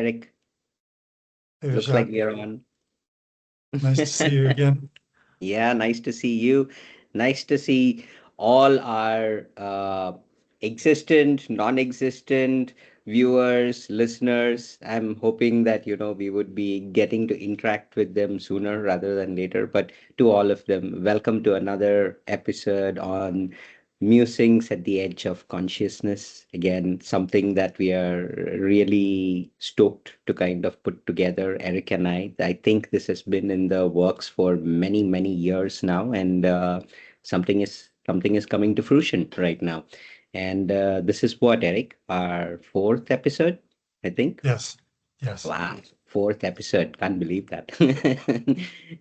Erik. Hey, Looks like Vizakh. we are on. Nice to see you again. Yeah, nice to see you. Nice to see all our existent, non-existent viewers, listeners. I'm hoping that, we would be getting to interact with them sooner rather than later. But to all of them, welcome to another episode on Musings at the Edge of Consciousness. Again, something that we are really stoked to kind of put together, Erik and I. I think this has been in the works for many, many years now, and something is coming to fruition right now. And this is what, Erik, our fourth episode, I think. Yes, yes. Wow, fourth episode. Can't believe that.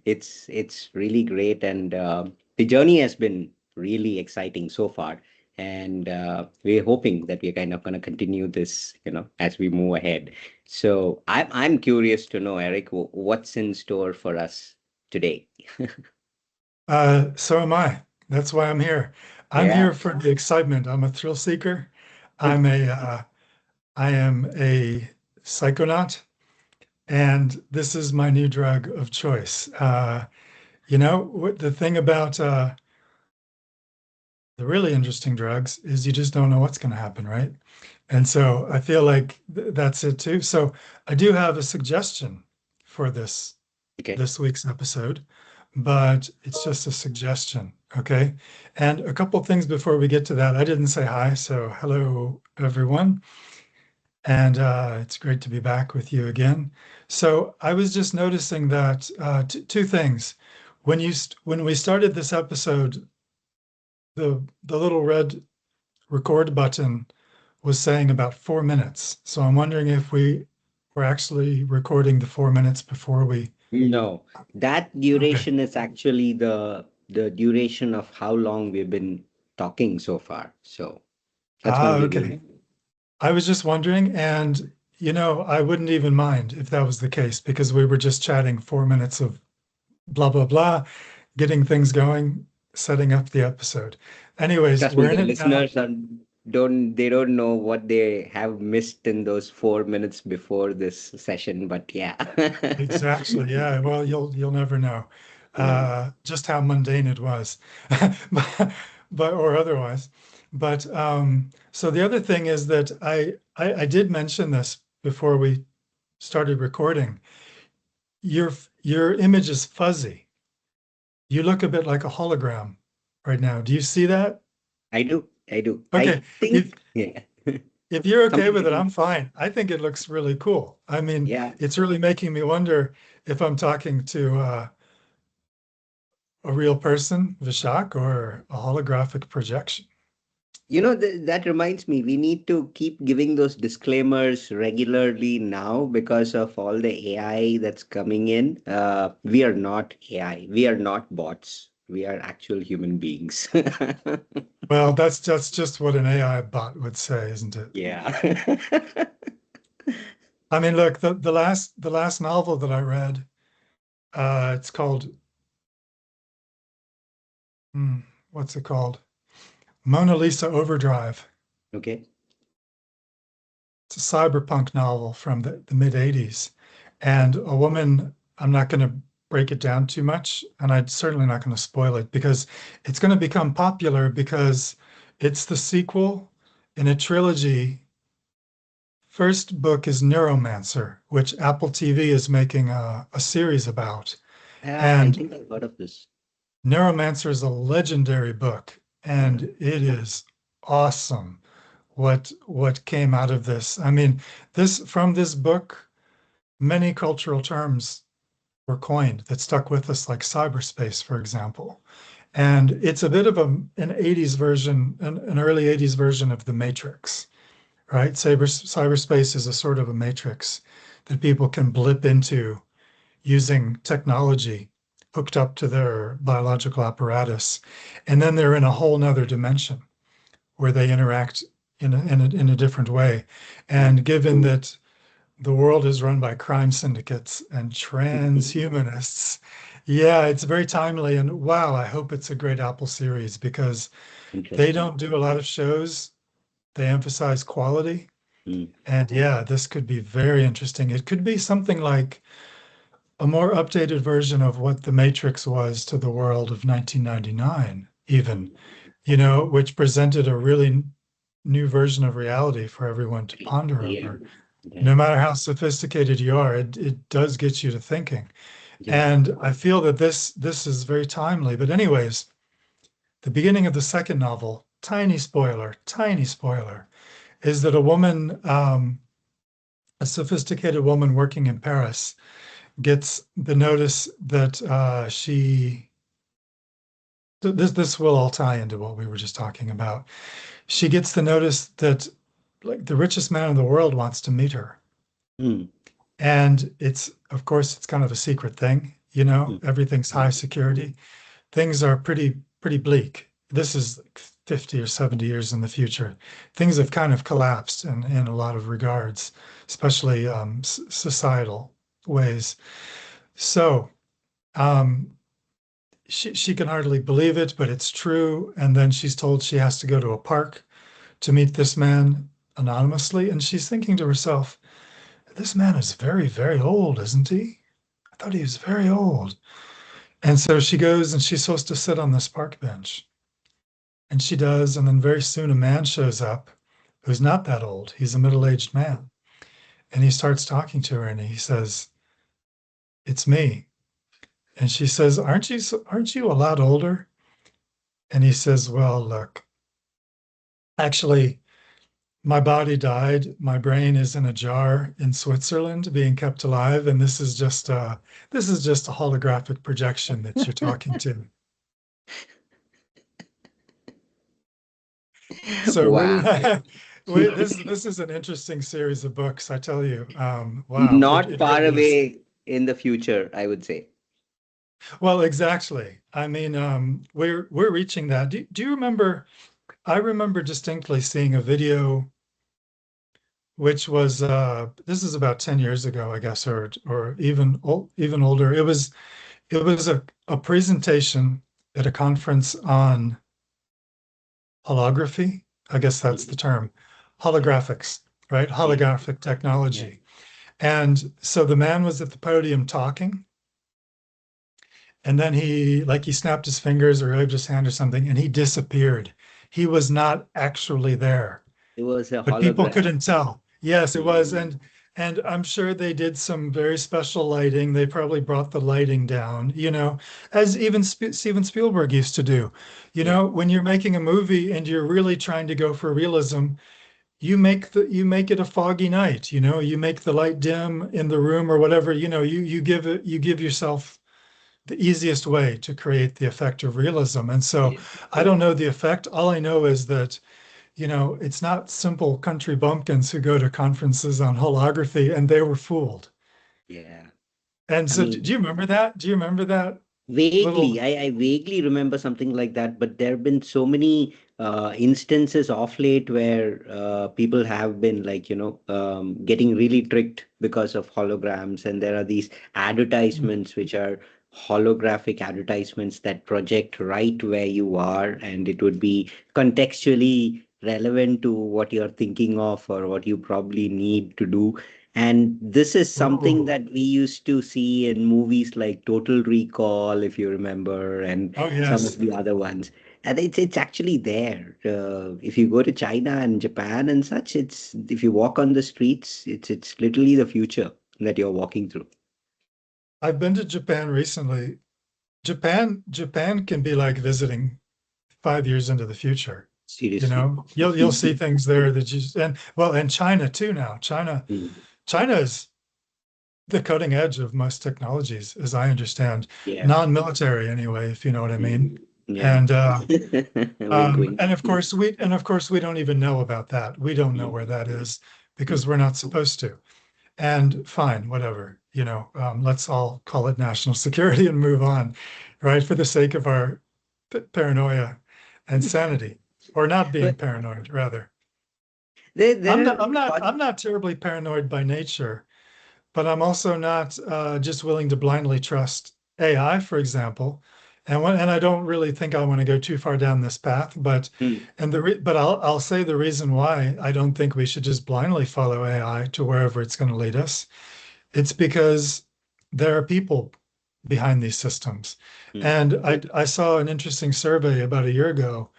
It's really great, and the journey has been really exciting so far. And we're hoping that we're kind of going to continue this, as we move ahead. So I'm curious to know, Erik, what's in store for us today? So am I. That's why I'm here. I'm Yeah. here for the excitement. I'm a thrill seeker. I'm a, I am a psychonaut, and this is my new drug of choice. What the thing about the really interesting drugs is you just don't know what's going to happen, right? And so I feel like that's it too. So I do have a suggestion for Okay. this week's episode, but it's just a suggestion, okay? And a couple things before we get to that. I didn't say hi, so hello everyone, and it's great to be back with you again. So I was just noticing that two things. When we started this episode, the little red record button was saying about 4 minutes. So I'm wondering if we were actually recording the 4 minutes before we. No, that Okay. duration is actually the duration of how long we've been talking so far. So that's going Ah, to okay. be. I was just wondering, and I wouldn't even mind if that was the case because we were just chatting 4 minutes of blah blah blah, getting things going, setting up the episode. Anyways, Trust me, we're in the it now. listeners don't know what they have missed in those 4 minutes before this session, but yeah. Exactly. Yeah. Well, you'll never know Yeah. just how mundane it was, but or otherwise. But so the other thing is that I did mention this before we started recording. Your image is fuzzy. You look a bit like a hologram right now. Do you see that? I do. I do. I Okay. If think, yeah. if you're okay Something with it, like, I'm fine. I think it looks really cool. I mean, yeah. it's really making me wonder if I'm talking to a real person, Vizakh, or a holographic projection. That reminds me, we need to keep giving those disclaimers regularly now because of all the AI that's coming in. We are not AI. We are not bots. We are actual human beings. Well, that's just what an AI bot would say, isn't it? Yeah. I mean, look, the last novel that I read, it's called hmm, what's it called? Mona Lisa Overdrive. Okay. It's a cyberpunk novel from the mid 80s. And a woman, I'm not going to break it down too much, and I'm certainly not going to spoil it because it's going to become popular because it's the sequel in a trilogy. First book is Neuromancer, which Apple TV is making a series about. I And think I've heard of this. Neuromancer is a legendary book, and it is awesome what came out of this. I mean, this book, many cultural terms were coined that stuck with us, like cyberspace, for example. And it's a bit of an 80s version, an early 80s version of the Matrix, right? Cyberspace is a sort of a matrix that people can blip into using technology hooked up to their biological apparatus. And then they're in a whole nother dimension where they interact in a different way. And given that the world is run by crime syndicates and transhumanists, yeah, it's very timely. And wow, I hope it's a great Apple series because they Interesting. don't do a lot of shows. They emphasize quality. Mm. And yeah, this could be very interesting. It could be something like a more updated version of what the Matrix was to the world of 1999, even, Mm. which presented a really new version of reality for everyone to ponder Yeah. over. No Right. matter how sophisticated you are, it does get you to thinking. Yeah. And I feel that this is very timely. But anyways, the beginning of the second novel, tiny spoiler, is that a sophisticated woman working in Paris, gets the notice that this will all tie into what we were just talking about. She gets the notice that like the richest man in the world wants to meet her. Mm. And it's, of course, it's kind of a secret thing, Mm. everything's high security. Things are pretty bleak. This is like 50 or 70 years in the future. Things have kind of collapsed in a lot of regards, especially societal ways. So um, she can hardly believe it, but it's true. And then she's told she has to go to a park to meet this man anonymously. And she's thinking to herself, this man is very, very old, isn't he? I thought he was very old. And so she goes and she's supposed to sit on this park bench. And she does. And then very soon a man shows up who's not that old. He's a middle-aged man. And he starts talking to her and he says, it's me. And she says, aren't you a lot older? And he says, well, look, actually, my body died. My brain is in a jar in Switzerland being kept alive. And this is just a holographic projection that you're talking to. So Wow. this is an interesting series of books, I tell you. Wow, it, Not it far really is. away in the future, I would say. Well, exactly. I mean, we're reaching that. Do you remember? I remember distinctly seeing a video, which was this is about 10 years ago, I guess, or even older. It was a presentation at a conference on holography. I guess that's the Mm. term. Yeah. Holographics, right? Yeah. Holographic Yeah. technology. And so the man was at the podium talking, and then he snapped his fingers or waved his hand or something, and he disappeared. He was not actually there, It was a but people hologram. couldn't tell. Yes, it was, Mm. and I'm sure they did some very special lighting. They probably brought the lighting down, as even Steven Spielberg used to do. Yeah. When you're making a movie and you're really trying to go for realism, you make it a foggy night. You make the light dim in the room or whatever. You give yourself the easiest way to create the effect of realism. And so Yeah. I don't know the effect. All I know is that it's not simple country bumpkins who go to conferences on holography, and they were fooled. Yeah. And I so, do mean, you remember that? Do you remember that little? vaguely, I vaguely remember something like that, but there have been so many instances of late where people have been like, getting really tricked because of holograms. And there are these advertisements which are holographic advertisements that project right where you are, and it would be contextually relevant to what you're thinking of or what you probably need to do. And this is something Oh, that we used to see in movies like Total Recall, if you remember, and oh some of yes. the other ones. And it's actually there. If you go to China and Japan and such, it's if you walk on the streets, it's literally the future that you're walking through. I've been to Japan recently. Japan can be like visiting 5 years into the future. Seriously. You'll see things there that and China too now. Mm. China is the cutting edge of most technologies, as I understand, Yeah. non-military anyway, if you know what I mean. Mm. Yeah. And Wink, wink. and of course we don't even know about that. We don't know where Mm. that is Mm. because we're not supposed to. And fine, whatever, let's all call it national security and move on, right? For the sake of our paranoia and sanity, or not being But paranoid, rather. I'm there not, are I'm not, I'm not terribly paranoid by nature, but I'm also not just willing to blindly trust AI, for example. And I don't really think I want to go too far down this path, but mm, but I'll say the reason why I don't think we should just blindly follow AI to wherever it's going to lead us. It's because there are people behind these systems. mm, And I saw an interesting survey about a year ago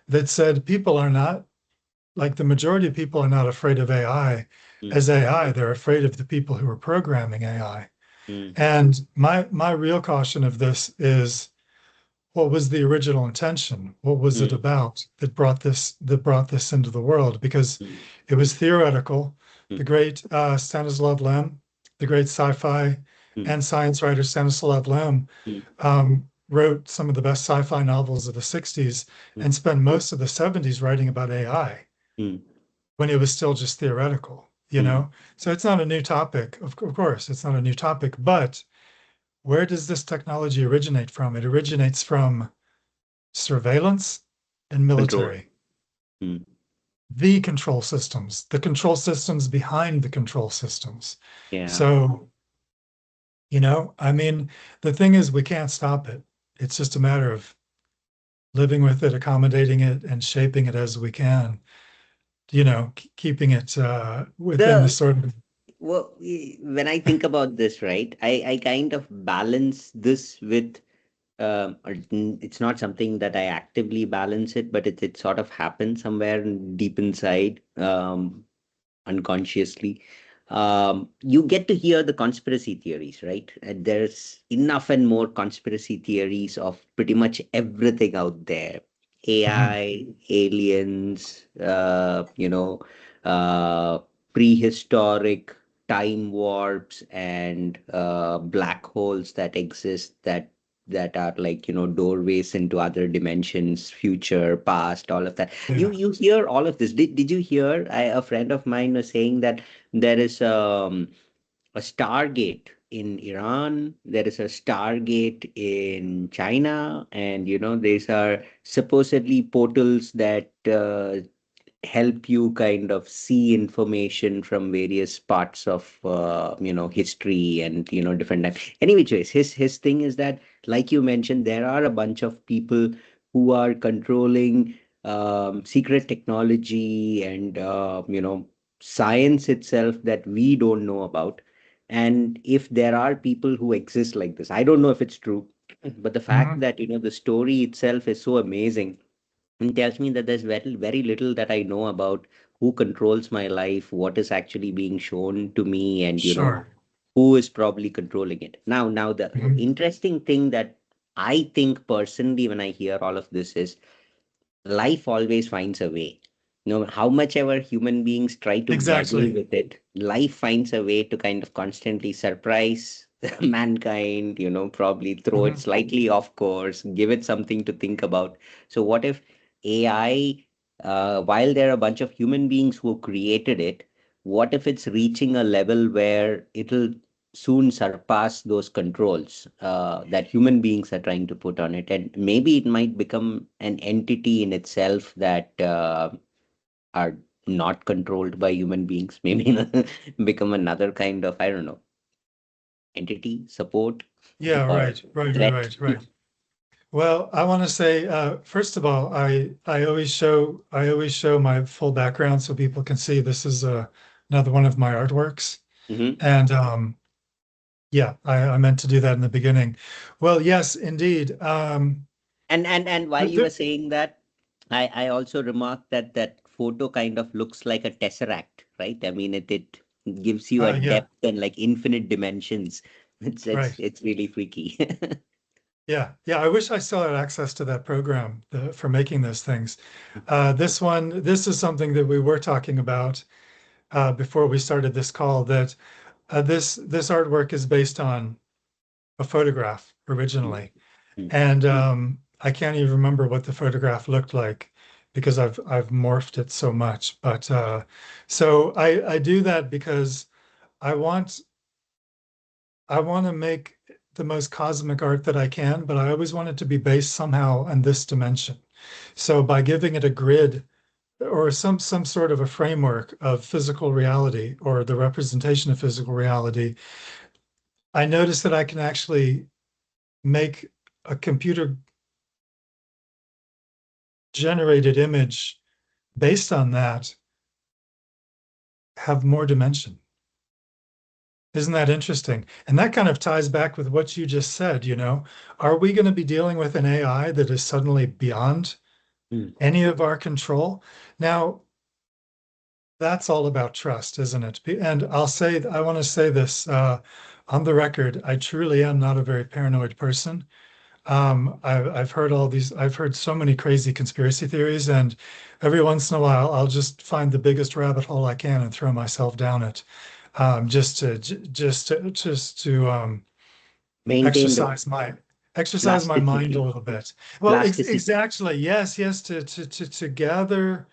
that said people are not, like, the majority of people are not afraid of AI mm, as AI. They're afraid of the people who are programming AI. mm, And my real caution of this is, what was the original intention? What was it mm, about that brought this into the world? Because mm, it was theoretical. mm, The great Stanislav Lem, the great sci-fi mm, and science writer Stanislav Lem, mm, wrote some of the best sci-fi novels of the 60s mm, and spent most of the 70s writing about AI mm, when it was still just theoretical, you mm. know? So it's not a new topic. Of course, it's not a new topic, but where does this technology originate from? It originates from surveillance and Control. military, Mm, the control systems behind the control systems. yeah. So, I mean, the thing is, we can't stop it. It's just a matter of living with it, accommodating it, and shaping it as we can, keeping it within the The sort of. Well, when I think about this, right, I kind of balance this with it's not something that I actively balance it, but it sort of happens somewhere deep inside, unconsciously. You get to hear the conspiracy theories, right? And there's enough and more conspiracy theories of pretty much everything out there. Mhm. AI, aliens, uh, prehistoric time warps and black holes that exist that are like doorways into other dimensions, future, past, all of that. you Yeah. you hear all of this. Did you hear? A friend of mine was saying that there is a Stargate in Iran, there is a Stargate in China, and these are supposedly portals that help you kind of see information from various parts of history and different time. Anyway, choice his thing is that, like you mentioned, there are a bunch of people who are controlling secret technology and science itself that we don't know about. And if there are people who exist like this, I don't know if it's true, but the fact Mhm. that the story itself is so amazing and tells me that there's very little that I know about who controls my life, what is actually being shown to me, and Sure. who is probably controlling it. Now the Mhm. interesting thing that I think personally when I hear all of this is life always finds a way. No matter how much ever human beings try to meddle Exactly. with it, life finds a way to kind of constantly surprise mankind, probably throw it Mhm. slightly off course, give it something to think about. So, what if AI, while there are a bunch of human beings who created it, what if it's reaching a level where it'll soon surpass those controls that human beings are trying to put on it, and maybe it might become an entity in itself that are not controlled by human beings, maybe become another kind of, I don't know, entity, support, Yeah, or right, right, right, threat. right, right. Well, I want to say, first of all, I always show my full background so people can see this is another one of my artworks. Hmm. And yeah, I meant to do that in the beginning. Well, yes, indeed. And while The, you were the, saying that, I also remarked that that photo kind of looks like a tesseract, right? I mean, it gives you a yeah, depth and like infinite dimensions. It's it's right. it's really freaky. Yeah, yeah. I wish I still had access to that program for making those things. This is something that we were talking about before we started this call. That this artwork is based on a photograph Mm, originally, mm, and I can't even remember what the photograph looked like because I've morphed it so much. But so I do that because I want I want to make the most cosmic art that I can, but I always want it to be based somehow on this dimension. So by giving it a grid or some sort of a framework of physical reality or the representation of physical reality, I notice that I can actually make a computer generated image based on that have more dimension. Isn't that interesting? And that kind of ties back with what you just said, you know. Are we going to be dealing with an AI that is suddenly beyond Mm. any of our control? Now, that's all about trust, isn't it? And I want to say this on the record. I truly am not a very paranoid person. I've heard I've heard so many crazy conspiracy theories, and every once in a while, I'll just find the biggest rabbit hole I can and throw myself down it, just to Maintain the exercise my mind a plasticity. little bit. Well, Plasticity. exactly. Yes, to gather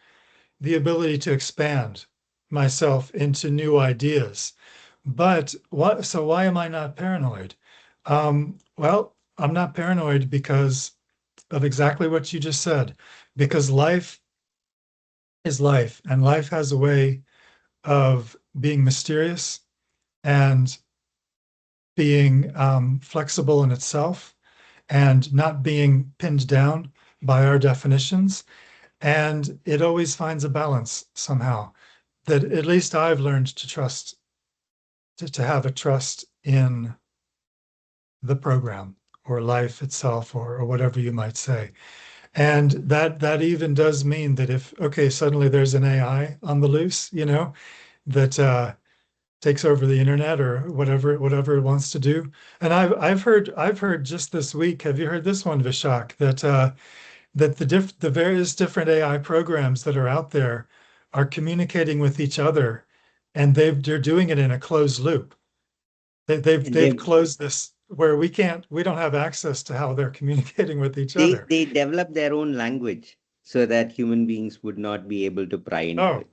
the ability to expand myself into new ideas. But so why am I not paranoid? Well, I'm not paranoid because of exactly what you just said, because life is life, and life has a way of being mysterious and being flexible in itself and not being pinned down by our definitions. And it always finds a balance somehow that at least I've learned to trust, to have a trust in the program or life itself or whatever you might say. And that even does mean that if, okay, suddenly there's an AI on the loose, you know, that takes over the internet or whatever it wants to do. And I've heard just this week. Have you heard this one, Vizakh? That the various different AI programs that are out there are communicating with each other, and they're doing it in a closed loop. And They've closed this where we don't have access to how they're communicating with each other. they develop their own language so that human beings would not be able to pry into Oh, it.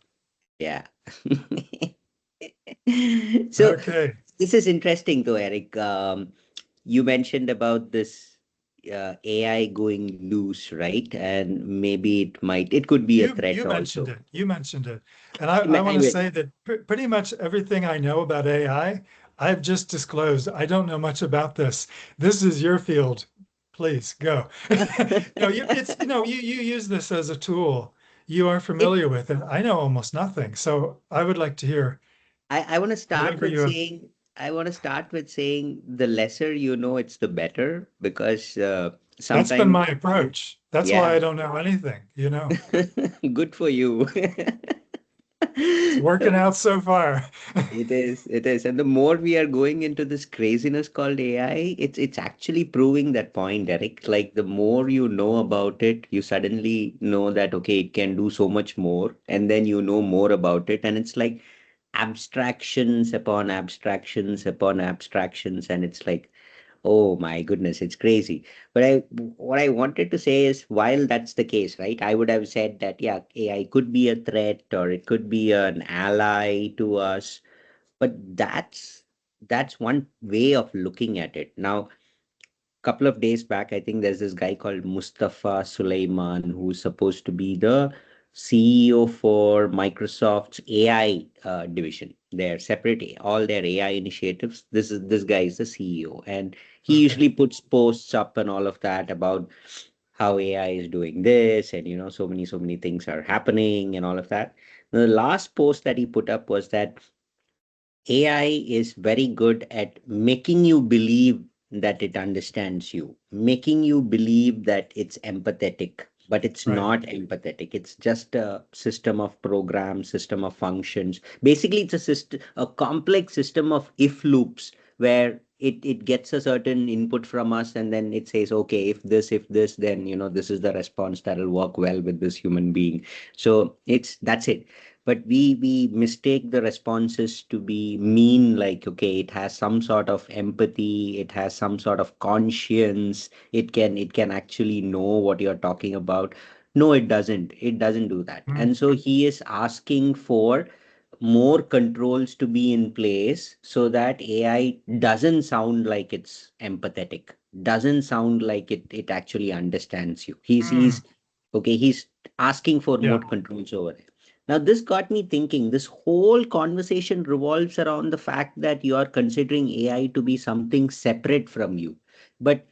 Yeah. So okay. this is interesting though, Eric. You mentioned about this AI going loose, right? And maybe it could be a threat You mentioned also. it. You mentioned it. And I I want to will. say that pretty much everything I know about AI, I've just disclosed. I don't know much about this. This is your field. Please go. No, you use this as a tool. You are It, familiar with it. I know almost nothing. So I would like to hear I want to start whatever with you have. saying, I want to start with saying the lesser you know, it's the better because That's been sometimes, my approach. That's why yeah, I don't know anything, you know. good for you. It's working out so far. It is. And the more we are going into this craziness called AI, it's actually proving that point, Eric. Like the more you know about it, you suddenly know that okay, it can do so much more, and then you know more about it, and it's like abstractions upon abstractions upon abstractions, and it's like, oh my goodness, it's crazy. But what I wanted to say is, while that's the case, right? I would have said that yeah, AI could be a threat or it could be an ally to us, but that's one way of looking at it. Now, couple of days back, I think there's this guy called Mustafa Sulaiman who's supposed to be the CEO for Microsoft's AI division. They're separate, all their AI initiatives. This guy is the CEO, and he Okay. usually puts posts up and all of that about how AI is doing this, and so many things are happening and all of that. The last post that he put up was that AI is very good at making you believe that it understands you, making you believe that it's empathetic, but it's Right. not empathetic. It's just a system of programs, system of functions. Basically, it's a system, a complex system of if loops where it gets a certain input from us and then it says, okay, if this, then this is the response that will work well with this human being. So that's it, but we mistake the responses to be mean, like okay, it has some sort of empathy, it has some sort of conscience, it can actually know what you're talking about. No, it doesn't do that. Mm, And so he is asking for more controls to be in place so that AI doesn't sound like it's empathetic, doesn't sound like it actually understands you. He's mm. okay, he's asking for Yeah. more controls over it. Now, this got me thinking. This whole conversation revolves around the fact that you are considering AI to be something separate from you. But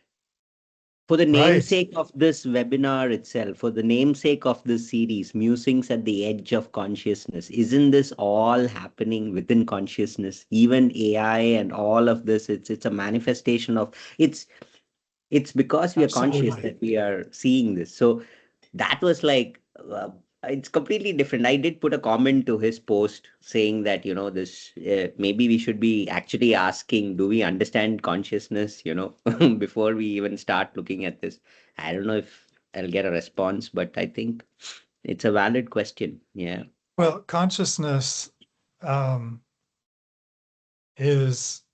For the Right. namesake of this webinar itself, for the namesake of this series, Musings at the Edge of Consciousness, isn't this all happening within consciousness? Even AI and all of this, it's a manifestation of it's because we are conscious Absolutely. that we are seeing this. So that was like it's completely different. I did put a comment to his post saying that this maybe we should be actually asking, do we understand consciousness, before we even start looking at this. I don't know if I'll get a response, but I think it's a valid question. Yeah. Well, consciousness um, is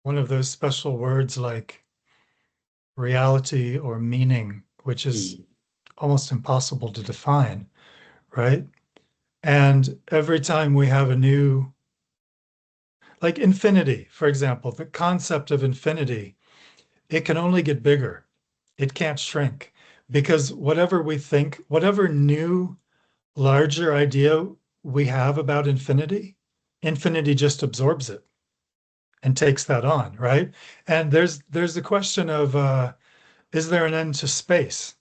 one of those special words like reality or meaning, which is Mm. almost impossible to define, right? And every time we have a new, like infinity, for example, the concept of infinity, it can only get bigger. It can't shrink because whatever we think, whatever new, larger idea we have about infinity, infinity just absorbs it and takes that on, right? And there's the question of is there an end to space?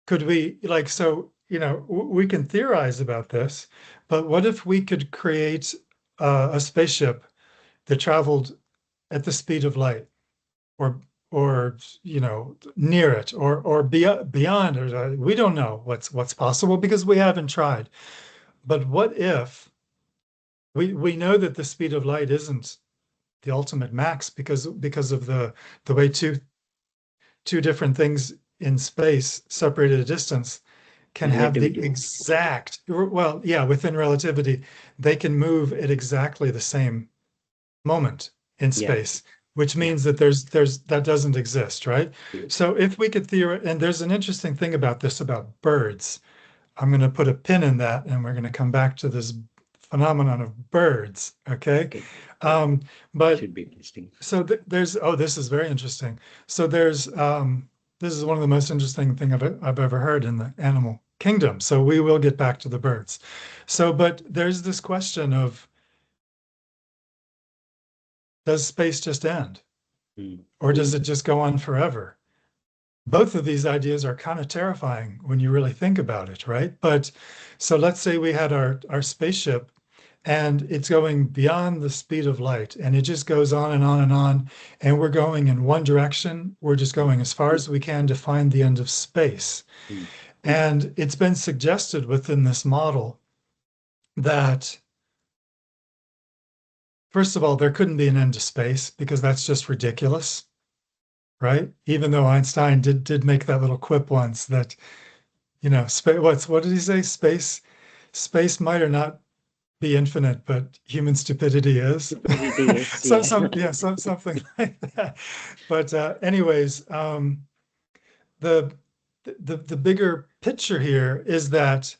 Could we like so we can theorize about this, but what if we could create a spaceship that traveled at the speed of light, or near it, or beyond, or we don't know what's possible because we haven't tried. But what if we know that the speed of light isn't the ultimate max because of the way two different things in space separated a distance can have the Relativity. exact, well, yeah, within relativity, they can move at exactly the same moment in Yeah. space, which Yeah. means that there's that doesn't exist, right? Mm. So if we could theorize, and there's an interesting thing about this about birds. I'm going to put a pin in that, and we're going to come back to this phenomenon of birds, okay? Okay. Um, but Should be interesting. so there's this is very interesting. So there's this is one of the most interesting thing I've ever heard in the animal kingdom. So we will get back to the birds. So, but there's this question of, does space just end, Mm. or does it just go on forever? Both of these ideas are kind of terrifying when you really think about it, right? But so let's say we had our spaceship and it's going beyond the speed of light and it just goes on and on and on, and we're going in one direction. We're just Mm. going as far as we can to find the end of space. Mm. And it's been suggested within this model that, first of all, there couldn't be an end to space because that's just ridiculous, right? Even though Einstein did make that little quip once that, what did he say? Space might or not be infinite, but human stupidity is. Stupidity is, So yeah. something like that. But anyways, the the bigger picture here is that,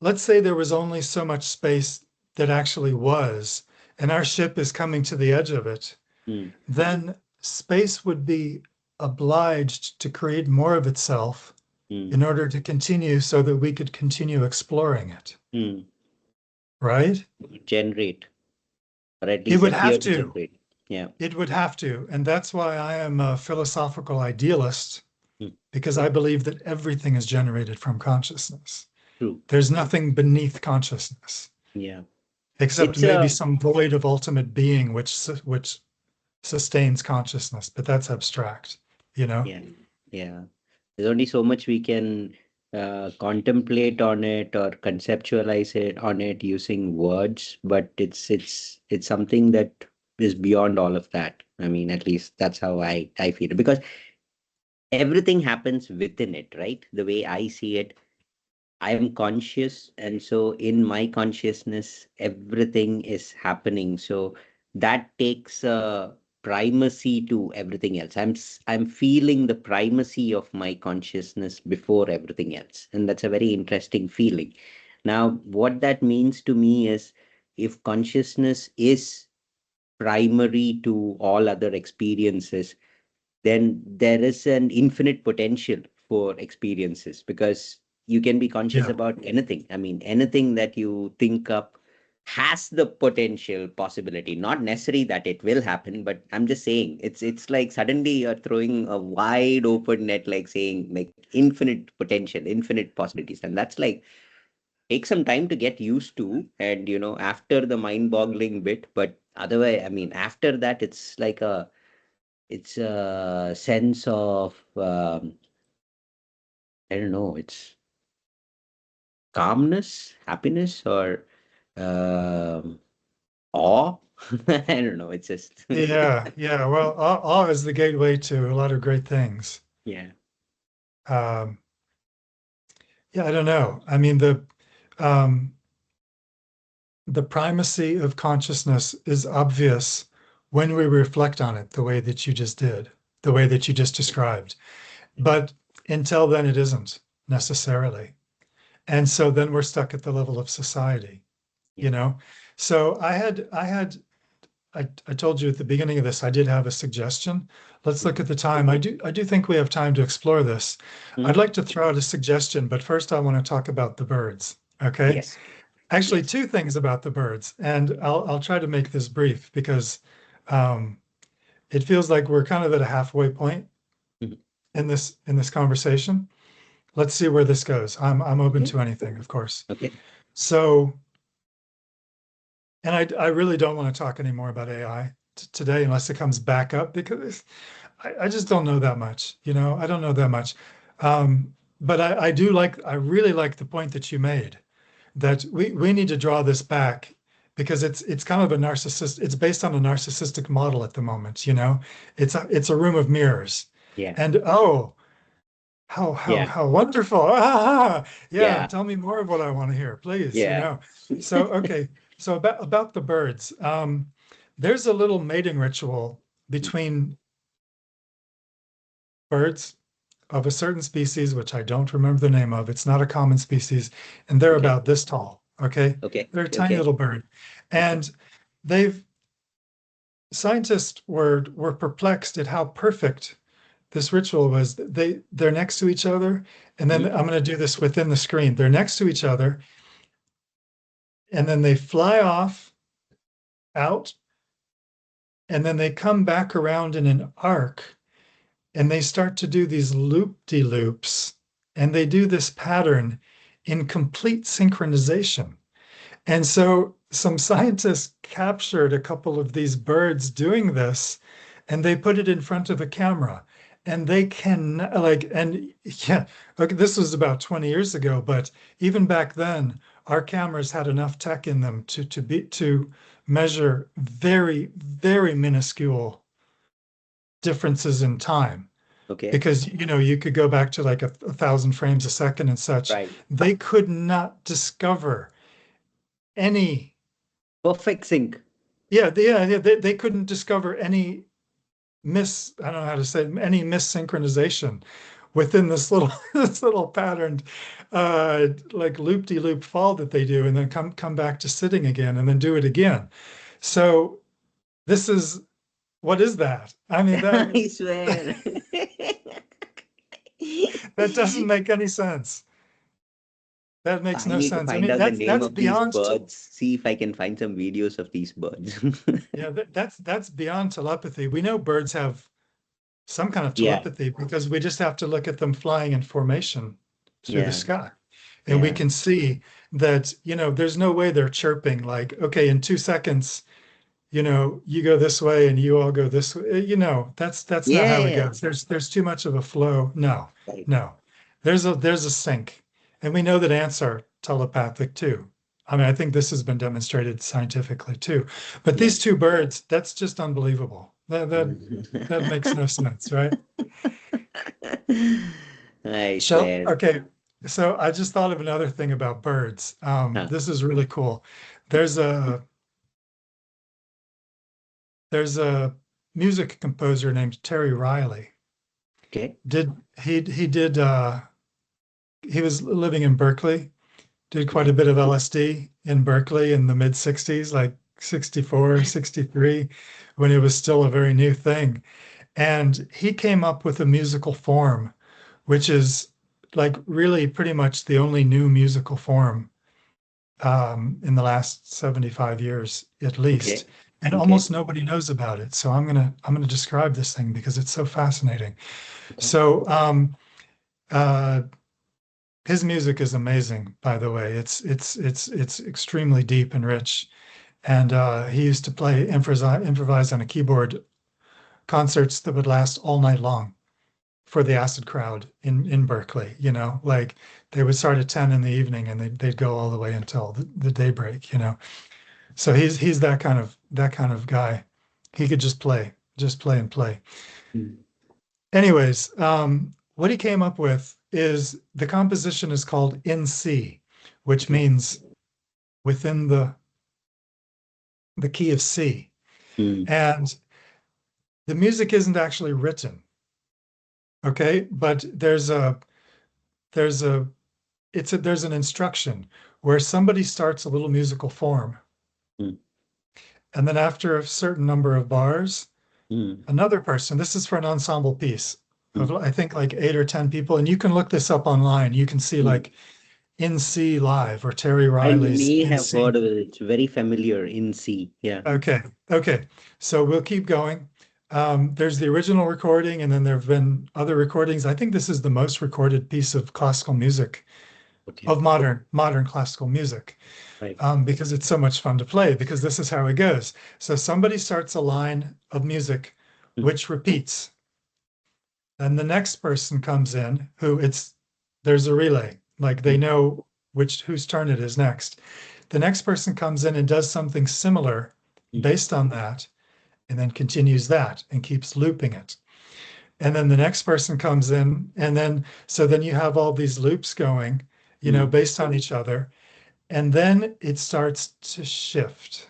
let's say there was only so much space that actually was, and our ship is coming to the edge of it, Mm. then space would be obliged to create more of itself Mm. in order to continue so that we could continue exploring it, Mm. right? Generate, or at It least would appear have to to. generate. Yeah. It would have to. And that's why I am a philosophical idealist, Mm. because I believe that everything is generated from consciousness. True. There's nothing beneath consciousness, Yeah. except It's maybe a some void of ultimate being which sustains consciousness, but that's abstract, you know? yeah. Yeah. There's only so much we can contemplate on it or conceptualize it on it using words, but it's something that is beyond all of that. I mean, at least that's how I feel, because everything happens within it, right? The way I see it, I am conscious, and so in my consciousness, everything is happening. So that takes a primacy to everything else. I'm feeling the primacy of my consciousness before everything else, and that's a very interesting feeling. Now, what that means to me is, if consciousness is primary to all other experiences, then there is an infinite potential for experiences, because you can be conscious Yeah. about anything. I mean, anything that you think up, has the potential possibility, not necessary that it will happen, but I'm just saying it's like suddenly you're throwing a wide open net, like saying like infinite potential, infinite possibilities. And that's like take some time to get used to, and after the mind-boggling bit, but otherwise, I mean, after that it's a sense of I don't know, it's calmness, happiness, or um awe. I don't know. It's just Yeah, yeah. Well, awe is the gateway to a lot of great things. yeah. Um, yeah, I don't know. I mean, um, the primacy of consciousness is obvious when we reflect on it the way that you just did, the way that you just described. But until then, it isn't necessarily. And so then we're stuck at the level of society, Yeah. you know? So I told you at the beginning of this, I did have a suggestion. Let's look at the time. I do think we have time to explore this. I'd Mhm. like to throw out a suggestion, but first I want to talk about the birds. Okay. Yes. Actually, Yes. two things about the birds, and I'll try to make this brief because um, it feels like we're kind of at a halfway point Mhm. in this conversation. Let's see where this goes. I'm open Okay. to anything, of course. Okay. So, and I really don't want to talk anymore about AI today unless it comes back up because I just don't know that much. I don't know that much. But I really like the point that you made that we need to draw this back because it's kind of a it's based on a narcissistic model at the moment. It's a room of mirrors. Yeah. And oh, Yeah. how wonderful. Yeah, Yeah. tell me more of what I want to hear, please. Yeah. So okay, so about the birds. There's a little mating ritual between birds of a certain species, which I don't remember the name of. It's not a common species, and they're Okay. about this tall. Okay, Okay. they're a tiny Okay. little bird, Okay. and they've scientists were perplexed at how perfect this ritual was. They're next to each other, and then Mhm. I'm going to do this within the screen. They're next to each other, and then they fly off out, and then they come back around in an arc, and they start to do these loop-de-loops, and they do this pattern in complete synchronization. And so some scientists captured a couple of these birds doing this and they put it in front of a camera. And they can and yeah, okay, this was about 20 years ago, but even back then, our cameras had enough tech in them to measure very, very minuscule differences in time. Okay. Because you could go back to like a thousand frames a second and such. Right. They could not discover any Perfect sync. they couldn't discover any I don't know how to say it, any missynchronization within this little this little patterned like loop-de-loop fall that they do and then come back to sitting again and then do it again. So this is what is that? I mean I swear. that doesn't make any sense. That makes I no need to sense. I find mean out the name that's of these beyond birds, see if I can find some videos of these birds. yeah that's beyond telepathy. We know birds have some kind of Yeah. telepathy because we just have to look at them flying in formation through the Yeah. sky. And we Yeah. can see that, there's no way they're chirping like, okay, in 2 seconds, you go this way and you all go this way. That's not how it Yeah. goes. There's too much of a flow. No, Right. no. There's a sync. And we know that ants are telepathic too. I mean, I think this has been demonstrated scientifically too. But Yeah. these two birds, that's just unbelievable. That makes no sense, right? I So, swear. okay. So I just thought of another thing about birds. Huh. This is really cool. There's a there's a music composer named Terry Riley. Okay. Did he did he was living in Berkeley, did quite a Okay. bit of LSD in Berkeley in the mid 60s, like 64, 63, when it was still a very new thing. And he came up with a musical form, which is like really pretty much the only new musical form in the last 75 years at least, Okay. and Okay. almost nobody knows about it. So I'm gonna describe this thing because it's so fascinating. Okay. So uh, his music is amazing, by the way. It's extremely deep and rich. And he used to play improvise on a keyboard concerts that would last all night long for the acid crowd in Berkeley. Like they would start at 10 in the evening and they'd go all the way until the daybreak. So he's that kind of guy. He could just play and play. Mm. Anyways, what he came up with is the composition is called in C, which Okay. means within the key of C. Mm. And the music isn't actually written, okay? But there's a there's an instruction where somebody starts a little musical form, Mm. and then after a certain number of bars, Mm. another person, this is for an ensemble piece of Mm. I think like 8 or 10 people, and you can look this up online. You can see Mm. like In C Live or Terry I Riley's may In have C. heard of it. It's very familiar in C. Yeah. Okay, okay. So we'll keep going. There's the original recording, and then there have been other recordings. I think this is the most recorded piece of classical music, Okay. of modern classical music, Right. because it's so much fun to play, because this is how it goes. So somebody starts a line of music Mm. which repeats. Then the next person comes in who there's a relay, like they Mm. know whose turn it is next. The next person comes in and does something similar Mm. based on that, and then continues that and keeps looping it. And then the next person comes in, and then you have all these loops going, Mm. based on each other. And then it starts to shift.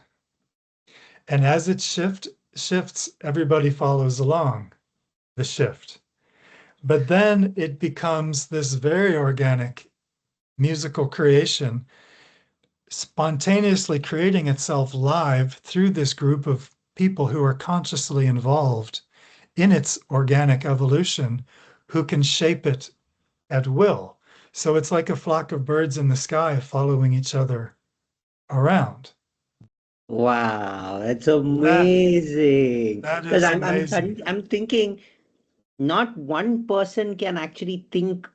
And as it shifts, everybody follows along the shift. But then it becomes this very organic musical creation, spontaneously creating itself live through this group of people who are consciously involved in its organic evolution, who can shape it at will. So it's like a flock of birds in the sky following each other around. Wow, that's That amazing. that Because is I'm amazing. suddenly I'm thinking not one person can actually think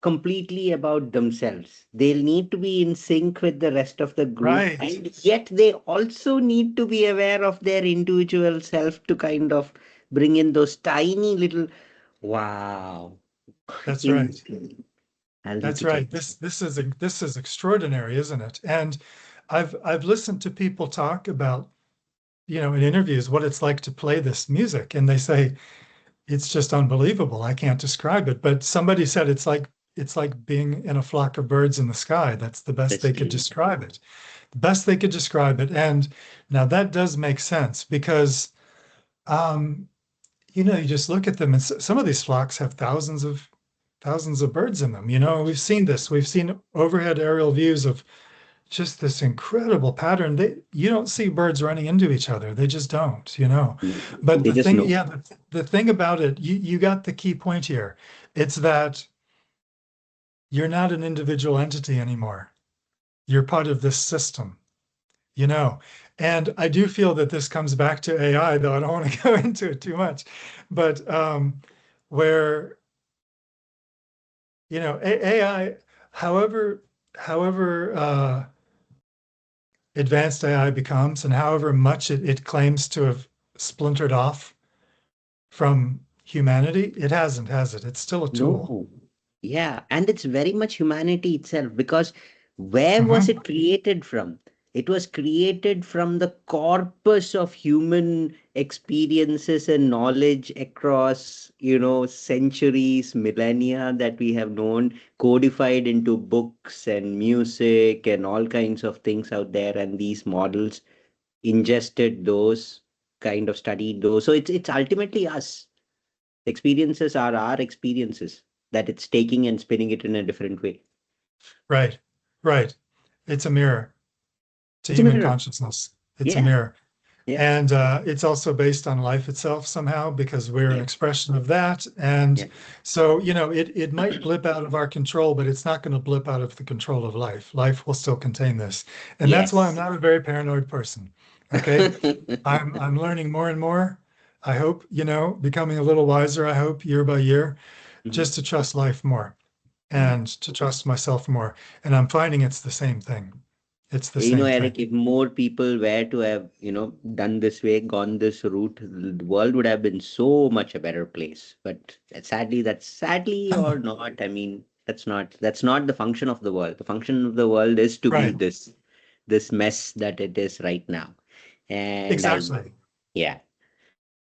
completely about themselves. They'll need to be in sync with the rest of the group, Right. and yet they also need to be aware of their individual self to kind of bring in those tiny little wow. That's right. Insane. I'll need That's to check. right. This is extraordinary, isn't it? And I've listened to people talk about, in interviews what it's like to play this music, and they say it's just unbelievable. I can't describe it. But somebody said it's like being in a flock of birds in the sky. That's the best they could Precisely. describe it. The best they could describe it. And now that does make sense because um, you just look at them, and some of these flocks have thousands of birds in them. We've seen this. We've seen overhead aerial views of just this incredible pattern. You don't see birds running into each other. They just don't. No, But they the just thing, know. yeah, the thing about it, you got the key point here. It's that you're not an individual entity anymore. You're part of this system, you know. And I do feel that this comes back to AI, though I don't want to go into it too much. But where AI, however advanced AI becomes, and however much it claims to have splintered off from humanity, it hasn't, has it? It's still a tool. No. Yeah, and it's very much humanity itself because where was Hmm. it created from? It was created from the corpus of human experiences and knowledge across, centuries, millennia that we have known, codified into books and music and all kinds of things out there. And these models ingested those, kind of studied those. So it's ultimately us. Experiences are our experiences that it's taking and spinning it in a different way. Right, right. It's a mirror to It's a human mirror. consciousness. It's a Yeah. mirror. Yeah. And it's also based on life itself somehow because we're an Yeah. expression of that. And Yeah. so, it might blip out of our control, but it's not going to blip out of the control of life. Life will still contain this. And that's why I'm Yes. not a very paranoid person. Okay. I'm learning more and more. I hope, becoming a little wiser, I hope year by year, Mhm. just to trust life more Yeah. and to trust myself more. And I'm finding it's the same thing. It's the same thing. Eric, if more people were to have, done this way, gone this route, the world would have been so much a better place. But sadly, that's sadly or not. I mean, that's not the function of the world. The function of the world is to be Right. this mess that it is right now. And Exactly. yeah,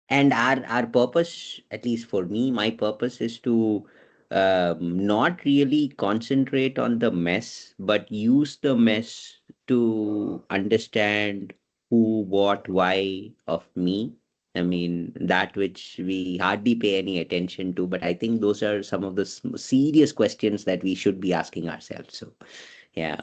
and our purpose, at least for me, my purpose is to not really concentrate on the mess but use the mess to understand who, what, why of me. I mean, that which we hardly pay any attention to, but I think those are some of the serious questions that we should be asking ourselves. So yeah.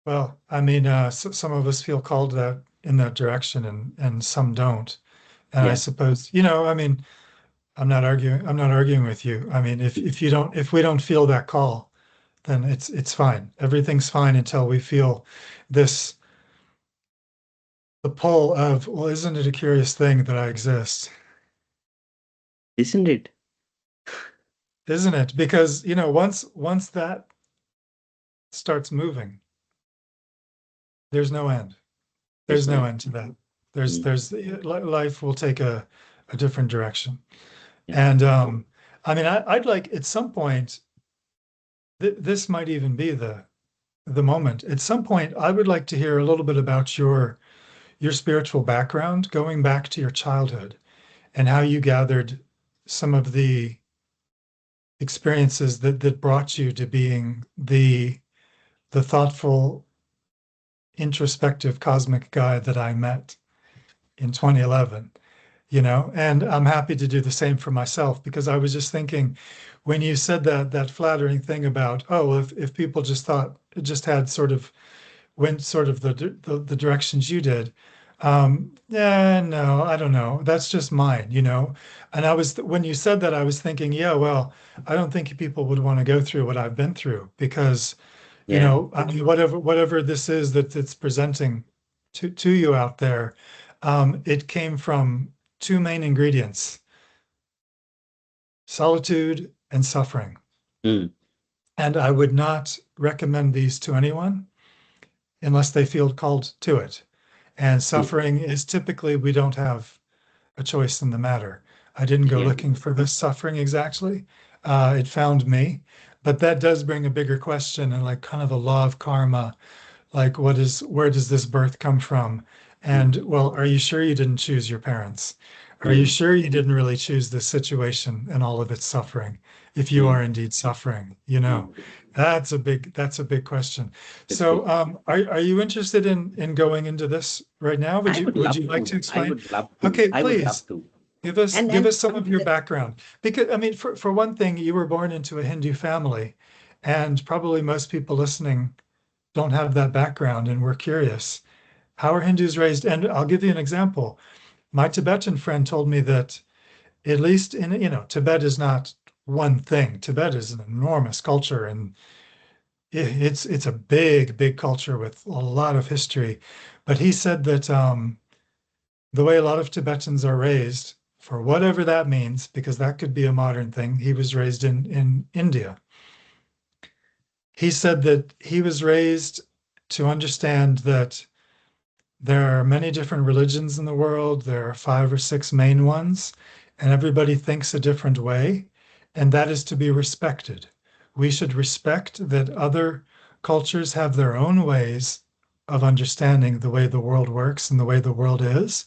Well, I mean, some of us feel called that in that direction, and some don't. And I Yeah. suppose, I mean, I'm not arguing with you. I mean, if we don't feel that call, then it's fine. Everything's fine until we feel this the pull of, well, isn't it a curious thing that I exist? Isn't it? Isn't it? Because, once that starts moving, there's no end. There's There's no no end. end to that. Mm. Life will take a different direction. Yeah. And I mean, I'd like at some point, this might even be the moment. At some point, I would like to hear a little bit about your spiritual background, going back to your childhood and how you gathered some of the experiences that brought you to being the thoughtful, introspective cosmic guy that I met in 2011. And I'm happy to do the same for myself because I was just thinking when you said that flattering thing about, oh, if people just had sort of went sort of the directions you did, yeah, no, I don't know, that's just mine. And when you said that, I was thinking, yeah, well, I don't think people would want to go through what I've been through because, Yeah. I mean, whatever this is that it's presenting to you out there, it came from two main ingredients: solitude and suffering. Mm. And I would not recommend these to anyone unless they feel called to it. And True. suffering is typically we don't have a choice in the matter. I didn't go Yeah. looking for this suffering exactly. It found me. But that does bring a bigger question and like kind of the law of karma, like where does this birth come from? Mm. And well, are you sure you didn't choose your parents? Are you Mm. sure you didn't really choose this situation and all of its suffering? If you Mm. are indeed suffering, Mm. that's a big question. That's So, big. are you interested in going into this right now? Would I you would would love you like to. to I explain? would love to. Okay, I would love please to. give us And give and us some of your background. Because I mean, for one thing, you were born into a Hindu family, and probably most people listening don't have that background, and we're curious. How are Hindus raised? And I'll give you an example. My Tibetan friend told me that at least Tibet is not one thing. Tibet is an enormous culture, and it's a big, big culture with a lot of history. But he said that the way a lot of Tibetans are raised, for whatever that means, because that could be a modern thing, he was raised in India. He said that he was raised to understand that there are many different religions in the world. There are five or six main ones, and everybody thinks a different way, and that is to be respected. We should respect that other cultures have their own ways of understanding the way the world works and the way the world is.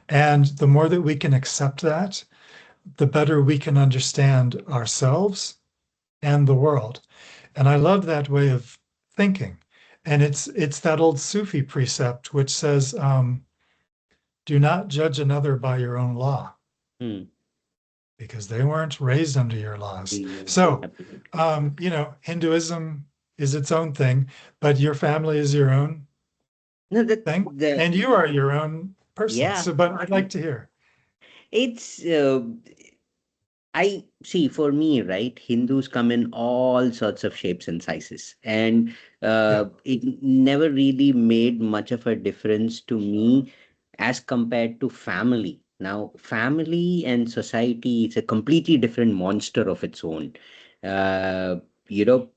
And the more that we can accept that, the better we can understand ourselves and the world. And I love that way of thinking. And it's that old Sufi precept which says, "Do not judge another by your own law, Mm. because they weren't raised under your laws." Yeah, So, absolutely. Hinduism is its own thing, but your family is your own. No, that Thank, the and you are your own person. yeah. So, but I'd like to hear. It's I see for me, right? Hindus come in all sorts of shapes and sizes, and Yeah. it never really made much of a difference to me as compared to family. Now, family and society is a completely different monster of its own. Uh, you know,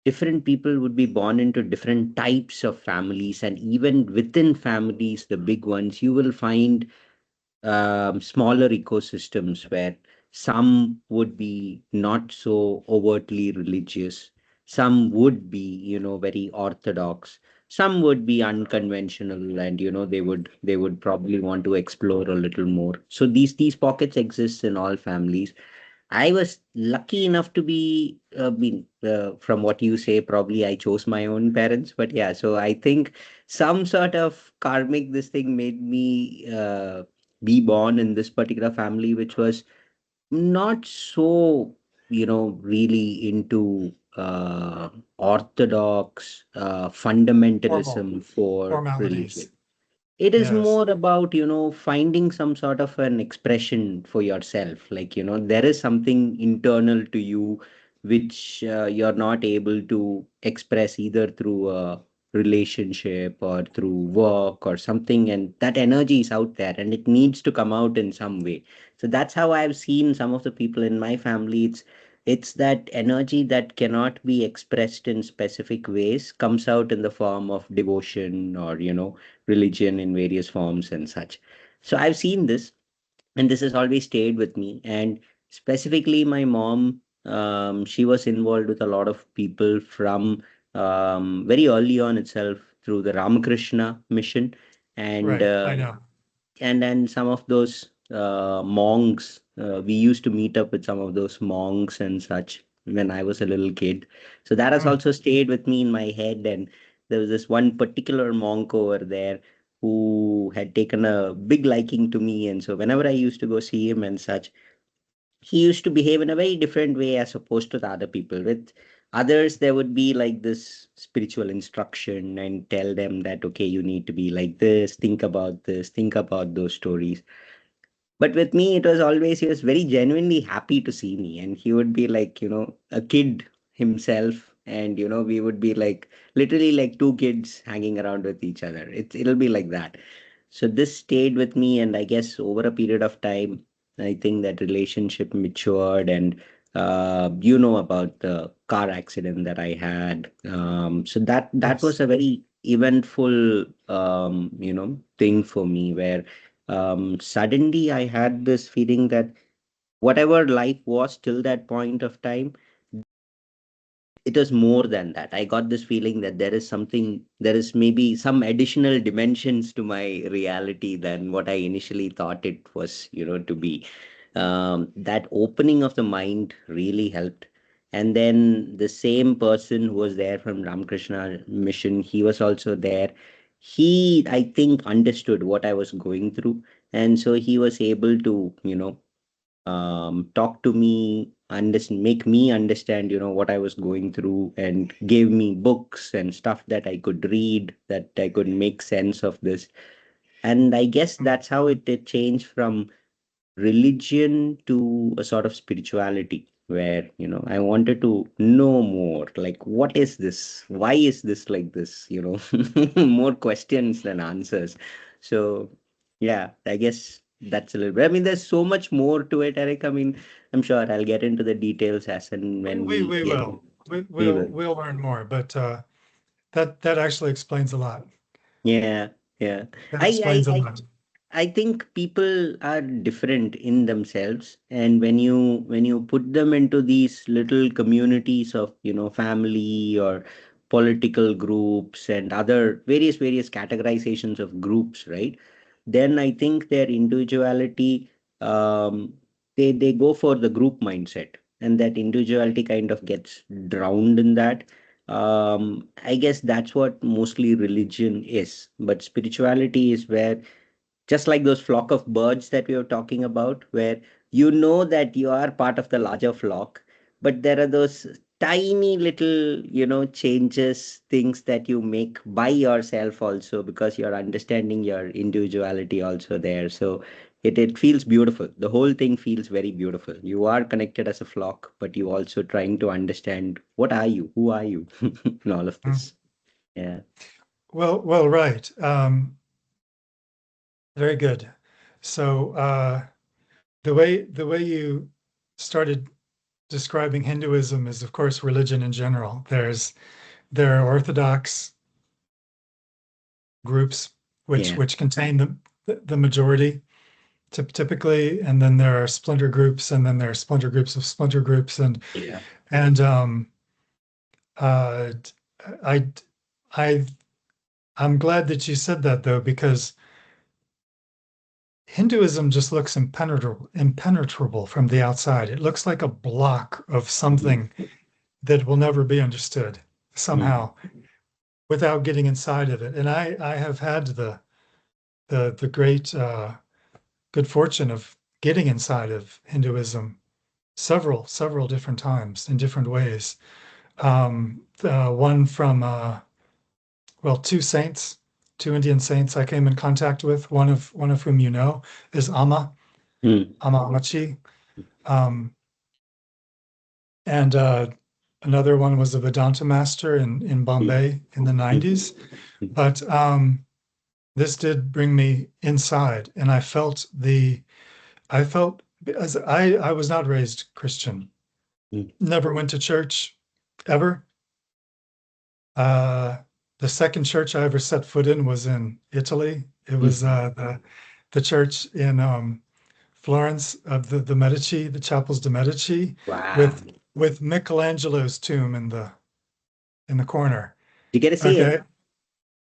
different people would be born into different types of families, and even within families, the big ones, you will find smaller ecosystems where some would be not so overtly religious, some would be, very orthodox, some would be unconventional, and they would probably want to explore a little more. So these pockets exist in all families. I was lucky enough to be, from what you say, probably I chose my own parents. But yeah, so I think some sort of karmic this thing made me be born in this particular family, which was not so, really into orthodox Formal fundamentalism for religion. formalities. It is Yes. more about, finding some sort of an expression for yourself. Like, there is something internal to you which you're not able to express either through a relationship or through work or something. And that energy is out there and it needs to come out in some way. So that's how I've seen some of the people in my family. It's that energy that cannot be expressed in specific ways comes out in the form of devotion or, religion in various forms and such. So I've seen this, and this has always stayed with me. And specifically, my mom, she was involved with a lot of people from very early on itself through the Ramakrishna mission, and Right. I know. then some of those monks. We used to meet up with some of those monks and such when I was a little kid. So that has Hmm. also stayed with me in my head. And there was this one particular monk over there who had taken a big liking to me. And so whenever I used to go see him and such, he used to behave in a very different way as opposed to the other people. With others, there would be like this spiritual instruction and tell them that, okay, you need to be like this, think about those stories. But with me, it was always, he was very genuinely happy to see me. And he would be like, a kid himself. And, we would be like literally like two kids hanging around with each other. It'll be like that. So this stayed with me. And I guess over a period of time, I think that relationship matured. And, about the car accident that I had. So that was Yes. a very eventful, thing for me where suddenly I had this feeling that whatever life was till that point of time, it was more than that. I got this feeling that there is maybe some additional dimensions to my reality than what I initially thought it was, to be. That opening of the mind really helped. And then the same person who was there from Ramakrishna Mission, he was also there. He, I think, understood what I was going through. And so he was able to, talk to me, make me understand, what I was going through, and gave me books and stuff that I could read, that I could make sense of this. And I guess Mm. that's how it changed from religion to a sort of spirituality where I wanted to know more, like what is this, why is this like this, more questions than answers. So yeah, I guess that's a little bit. I mean, there's so much more to it, Eric. I mean, I'm sure I'll get into the details as and We when we we we get will. in. We We'll will. we'll learn more, but that actually explains a lot. Yeah, yeah. That I I explains a I lot. I think people are different in themselves, and when you put them into these little communities of family or political groups and other various categorizations of groups, right? Then I think their individuality, um, they go for the group mindset, and that individuality kind of gets drowned in that. I guess that's what mostly religion is, but spirituality is where, just like those flock of birds that we were talking about, where that you are part of the larger flock, but there are those tiny little, changes, things that you make by yourself also, because you're understanding your individuality also there. So it feels beautiful. The whole thing feels very beautiful. You are connected as a flock, but you also trying to understand what are you, who are you, and all of Mm. this. Yeah. Well, right. Very good. So the way you started describing Hinduism is, of course, religion in general. There are Orthodox groups which Yeah. which contain the majority typically, and then there are splinter groups, and then there are splinter groups of splinter groups, Yeah. and uh, I I I'm glad that you said that though, because Hinduism just looks impenetrable from the outside. It looks like a block of Mhm. something that will never be understood Mm. somehow without getting inside of it. And I have had the great good fortune of getting inside of Hinduism several different times in different ways. One from well, two Indian saints I came in contact with. One of whom you know is Mm. Amma Amachi. Um, and another one was a Vedanta master in Mm. Bombay in the Mm. 90s. Mm. But this did bring me inside, and I felt as I was not raised Christian, Mm. never went to church ever. Uh, the second church I ever set foot in was in Italy. It Mm. was the church in Florence of the Medici, the Chapels de Medici, Wow. with Michelangelo's tomb in the corner. You get to see it. Okay.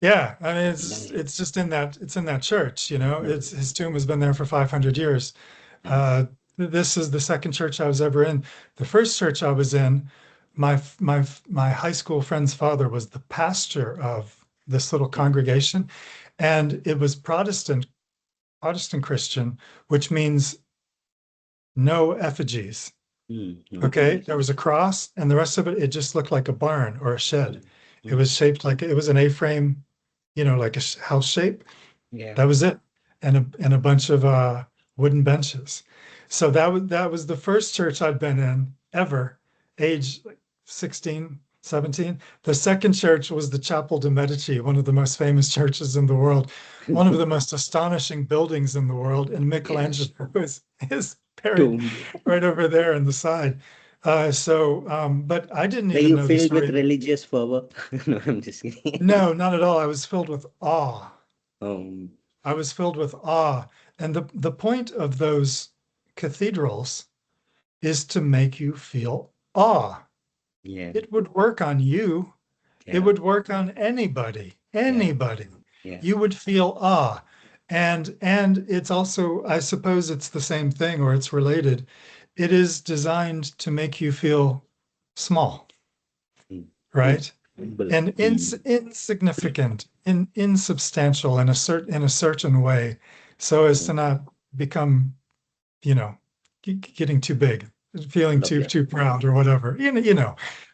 Yeah, I mean Nice. it's just in that church, Nice. It's his tomb has been there for 500 years. Nice. Uh, this is the second church I was ever in. The first church I was in, my high school friend's father was the pastor of this little Yeah. congregation, and it was Protestant Christian, which means no effigies. Mm. No Okay, effigies. there was a cross, and the rest of it just looked like a barn or a shed. Mm. It Mm. was shaped like it was an A-frame, like a house shape. Yeah. That was it, and a bunch of wooden benches. So that was the first church I'd been in ever, age like 16, 17. The second church was the Chapel de Medici, one of the most famous churches in the world, one of the most astonishing buildings in the world, and Yeah. Michelangelo is buried Tomb. right over there in the side. But I didn't Were even you know the filled with story. religious fervor? No, I'm just kidding. No, not at all. I was filled with awe. Um, I was filled with awe. And the point of those cathedrals is to make you feel awe. yeah. It would work on you. It Yeah. would work on anybody, Yeah. anybody. Yeah. You would feel awe. And it's also, I suppose it's the same thing or it's related. It is designed to make you feel small, Mm. right? Humble. And insignificant, insubstantial in a certain way, so as to Mm. not become, you know, getting too big, feeling Full of too yourself. proud or whatever,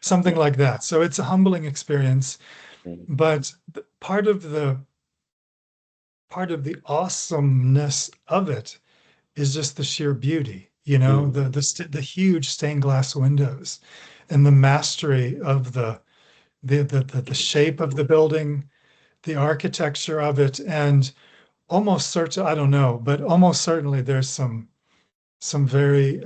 something Yeah. like that. So it's a humbling experience, Mm. but part of the awesomeness of it is just the sheer beauty, Mm. the huge stained glass windows and the mastery of the shape of the building, the architecture of it, and I don't know, but almost certainly there's some very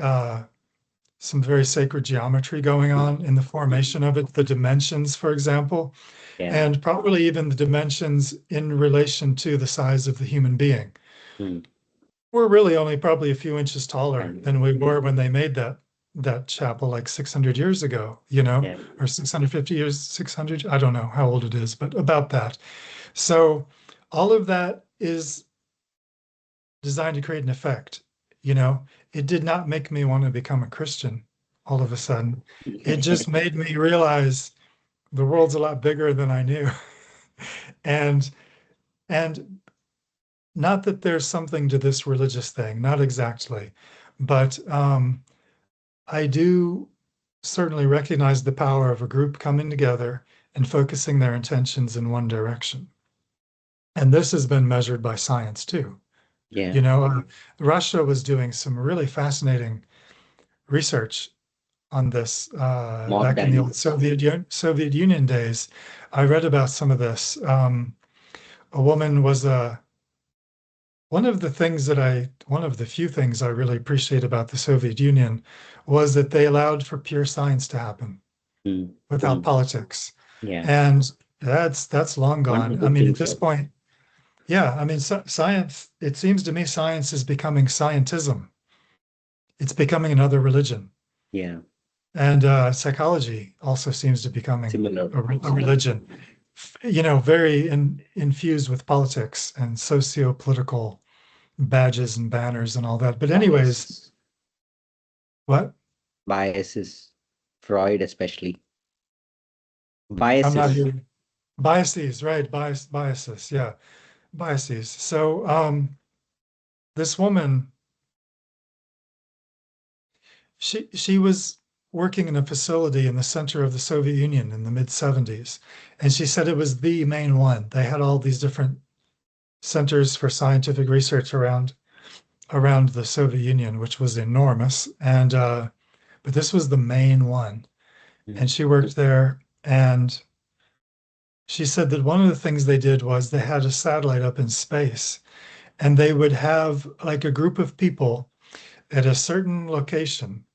some very sacred geometry going Mm. on in the formation of it, the dimensions, for example, Yeah. and probably even the dimensions in relation to the size of the human being. Mm. We're really only probably a few inches taller And than we were when they made that chapel like 600 years ago, yeah. or 650 years, 600, I don't know how old it is, but about that. So all of that is designed to create an effect. You know, it did not make me want to become a Christian all of a sudden. It just made me realize the world's a lot bigger than I knew. And and not that there's something to this religious thing, not exactly, but I do certainly recognize the power of a group coming together and focusing their intentions in one direction. And this has been measured by science too. Yeah. You know, Russia was doing some really fascinating research on this Mob back in the dining. old Soviet Union days. I read about some of this. A woman was one of the few things I really appreciate about the Soviet Union was that they allowed for pure science to happen Mm. without Mm. politics. Yeah. And that's long One of the gone. I good mean, at things this of, point, yeah, I mean, science, it seems to me science is becoming scientism. It's becoming another religion. yeah, And psychology also seems to be becoming similar. a religion, very infused with politics and socio-political badges and banners and all that. But anyways, Bias. what? Biases. Freud, especially. I'm not Biases. here. Biases, right? Biases, yeah, biases. So this woman, she was working in a facility in the center of the Soviet Union in the mid 70s, and she said it was the main one. They had all these different centers for scientific research around the Soviet Union, which was enormous. And but this was the main one, and Mm. she worked there. And she said that one of the things they did was they had a satellite up in space, and they would have like a group of people at a certain location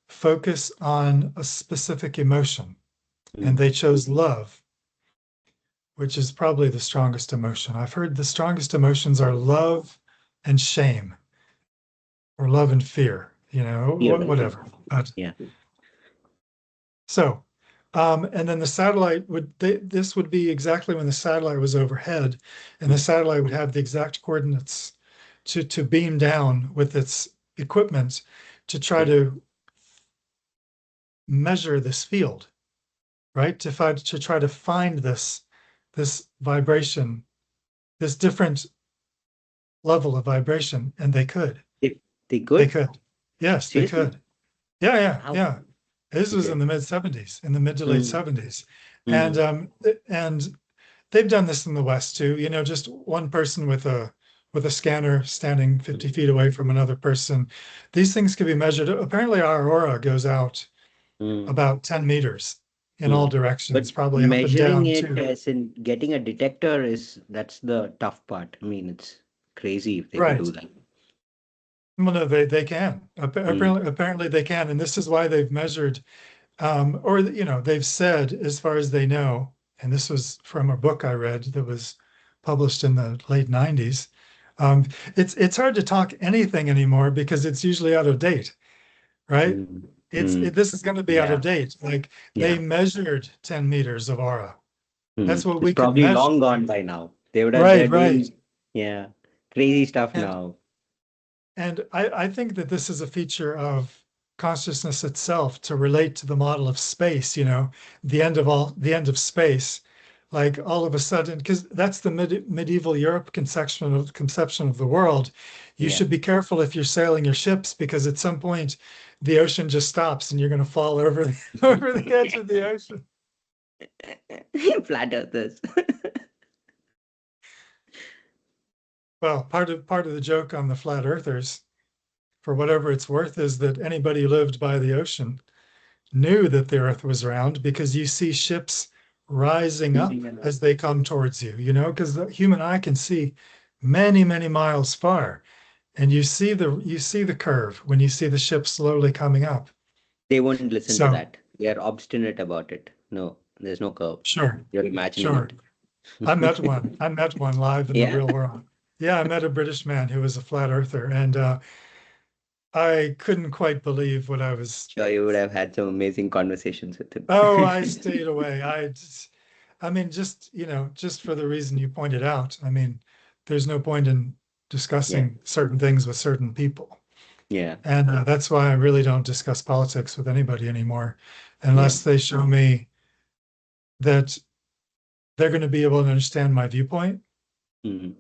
focus on a specific emotion, and Mm. they chose love, which is probably the strongest emotion. I've heard the strongest emotions are love and shame, or love and fear, Fear, I think. whatever. But Yeah. so, and then the satellite this would be exactly when the satellite was overhead, and the Mm. satellite would have the exact coordinates to beam down with its equipment to try Yeah. to measure this field, right? To try to find this vibration, this different level of vibration, and they could. They, they They could? could. Yes, they Seriously? could. Yeah, yeah, How? yeah. This was in Okay. the mid 70s, in the mid to late Mm. 70s. And Mm. and they've done this in the West too, just one person with a scanner standing 50 feet away from another person. These things can be measured. Apparently our aura goes out Mm. about 10 meters in all Mm. directions, But probably up and measuring down it too. as in getting a detector that's the tough part. I mean, it's crazy if they could do Right. that. Well, no, they can. Mm. Apparently they can. And this is why they've measured, or, they've said, as far as they know, and this was from a book I read that was published in the late 90s. Um, it's hard to talk anything anymore because it's usually out of date, right? Mm. Mm. This is going to be out of Yeah. date. Like they Yeah. measured 10 meters of aura. That's Mm. what It's we could probably measure. long gone by now. They're Right, right. doing, yeah, crazy stuff And now. I think that this is a feature of consciousness itself to relate to the model of space, the end of space. Like all of a sudden, because that's the medieval Europe conception of the world. You Yeah. should be careful if you're sailing your ships because at some point the ocean just stops and you're going to fall over over the edge of the ocean. Flat earthers. Well, part of the joke on the flat earthers, for whatever it's worth, is that anybody who lived by the ocean knew that the earth was round because you see ships rising up as they come towards you, because the human eye can see many, many miles far. And you see the curve when you see the ship slowly coming up. They won't listen to So that. They are obstinate about it. No, there's no curve. sure, You're imagining sure. it. I met one live in the Yeah. real world. Yeah, I met a British man who was a flat earther, and I couldn't quite believe what I was. Sure, you would have had some amazing conversations with Oh, I him. stayed away. I mean, just for the reason you pointed out. I mean, there's no point in Yeah. discussing certain things with certain people. Yeah. And that's why I really don't discuss politics with anybody anymore, Yeah. unless they show me that they're going to be able to understand my viewpoint. Mhm.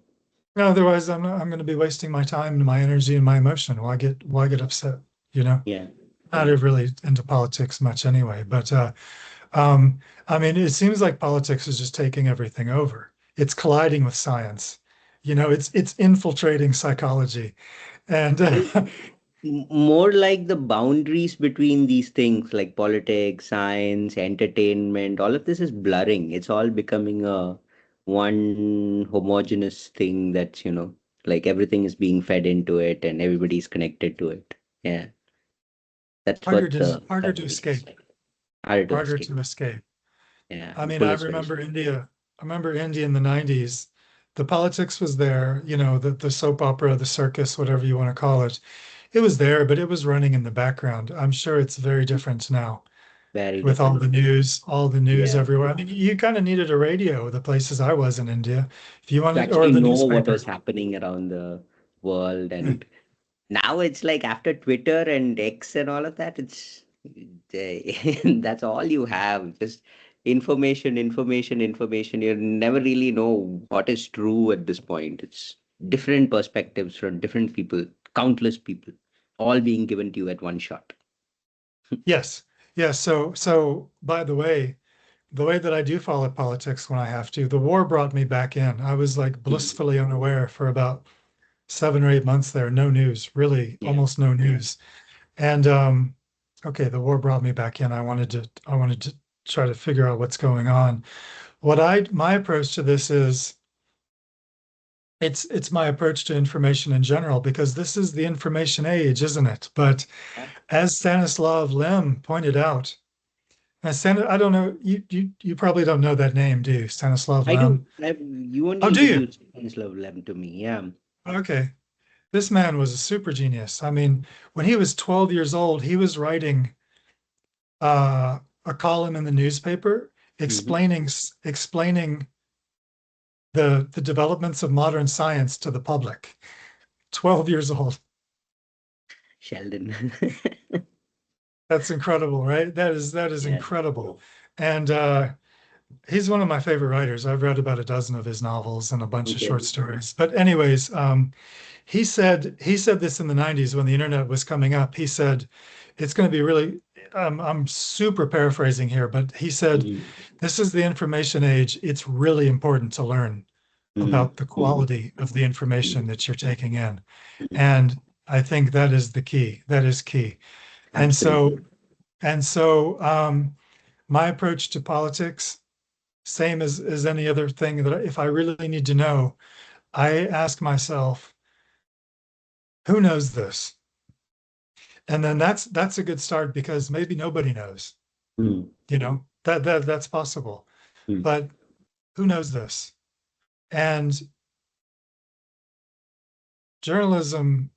Otherwise, I'm going to be wasting my time and my energy and my emotion. Why get upset? You know? Yeah. not really into politics much anyway, but um, I mean, it seems like politics is just taking everything over. It's colliding with science. It's infiltrating psychology, and Well, more like the boundaries between these things like politics, science, entertainment, all of this is blurring. It's all becoming a one homogeneous thing that's, like everything is being fed into it and everybody's connected to it. Yeah, that's harder what to the harder to cycle escape, feels like. Harder to harder escape. to escape. Yeah, I the mean, pull is very strong. I remember India in the 90s. The politics was there, the soap opera, the circus, whatever you want to call it. It was there, but it was running in the background. I'm sure it's very different now Very with different. all the news Yeah. everywhere. I mean, you kind of needed a radio, the places I was in India, if you To wanted, or actually the know what newspaper. was happening around the world. And now it's like after Twitter and X and all of that, it's that's all you have. Just information, information, information. You never really know what is true at this point. It's different perspectives from different people, countless people, all being given to you at one shot. Yes. Yes. So by the way that I do follow politics when I have to, the war brought me back in. I was like Mm. blissfully unaware for about 7 or 8 months there, no news, really Yeah. almost no news. And okay, the war brought me back in. I wanted to try to figure out what's going on. My approach to this is it's my approach to information in general because this is the information age, isn't it? But Yeah. as Stanislav Lem pointed out, I don't know, you probably don't know that name, do you? Stanislav I do. Lem. You only Oh, do you? introduced Stanislav Lem to me. Yeah. Okay. This man was a super genius. I mean, when he was 12 years old, he was writing a column in the newspaper Hmm. explaining the developments of modern science to the public. 12 years old. Sheldon. That's incredible, right? That is Yeah. incredible. And he's one of my favorite writers. I've read about a dozen of his novels and a bunch of Okay. short stories. But anyways, he said this in the 90s when the internet was coming up. He said it's going to be really I'm super paraphrasing here, but he said Mhm. this is the information age. It's really important to learn Mhm. about the quality of the information that you're taking in. Mhm. And I think that is the key. That is key. And Absolutely. so and so my approach to politics, same as any other thing that if I really need to know, I ask myself, who knows this? And then that's a good start because maybe nobody knows, Mm. that's possible. Mm. But who knows this? And journalism,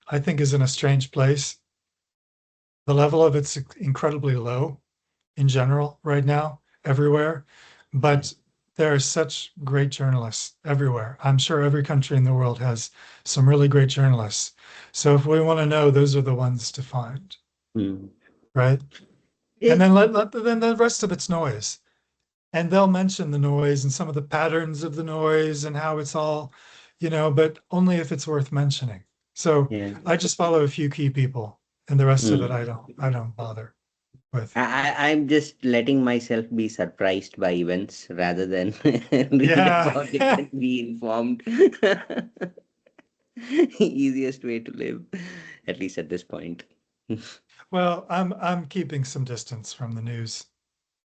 I think, is in a strange place. The level of it's incredibly low in general right now, everywhere. Yeah. But there are such great journalists everywhere. I'm sure every country in the world has some really great journalists. So if we want to know, those are the ones to find, Mm. right? And It, then then the rest of it's noise. And they'll mention the noise and some of the patterns of the noise and how it's all, but only if it's worth mentioning. So yeah. I just follow a few key people, and the rest of it Mm. I don't bother with. I'm just letting myself be surprised by events rather than read Yeah. about it and be informed. Easiest way to live, at least at this point. Well, I'm keeping some distance from the news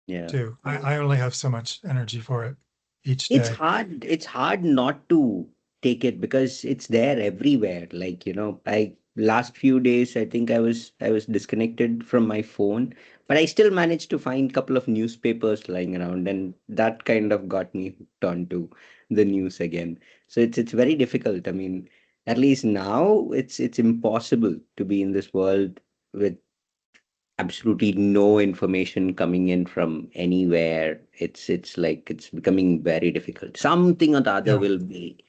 Yeah. too. I only have so much energy for it each It's day. hard. It's hard not to take it because it's there everywhere. Like, I last few days I think I was disconnected from my phone, but I still managed to find a couple of newspapers lying around, and that kind of got me hooked onto the news again. So it's very difficult. I mean, at least now it's impossible to be in this world with absolutely no information coming in from anywhere. It's like it's becoming very difficult. Something or the other Yeah. will be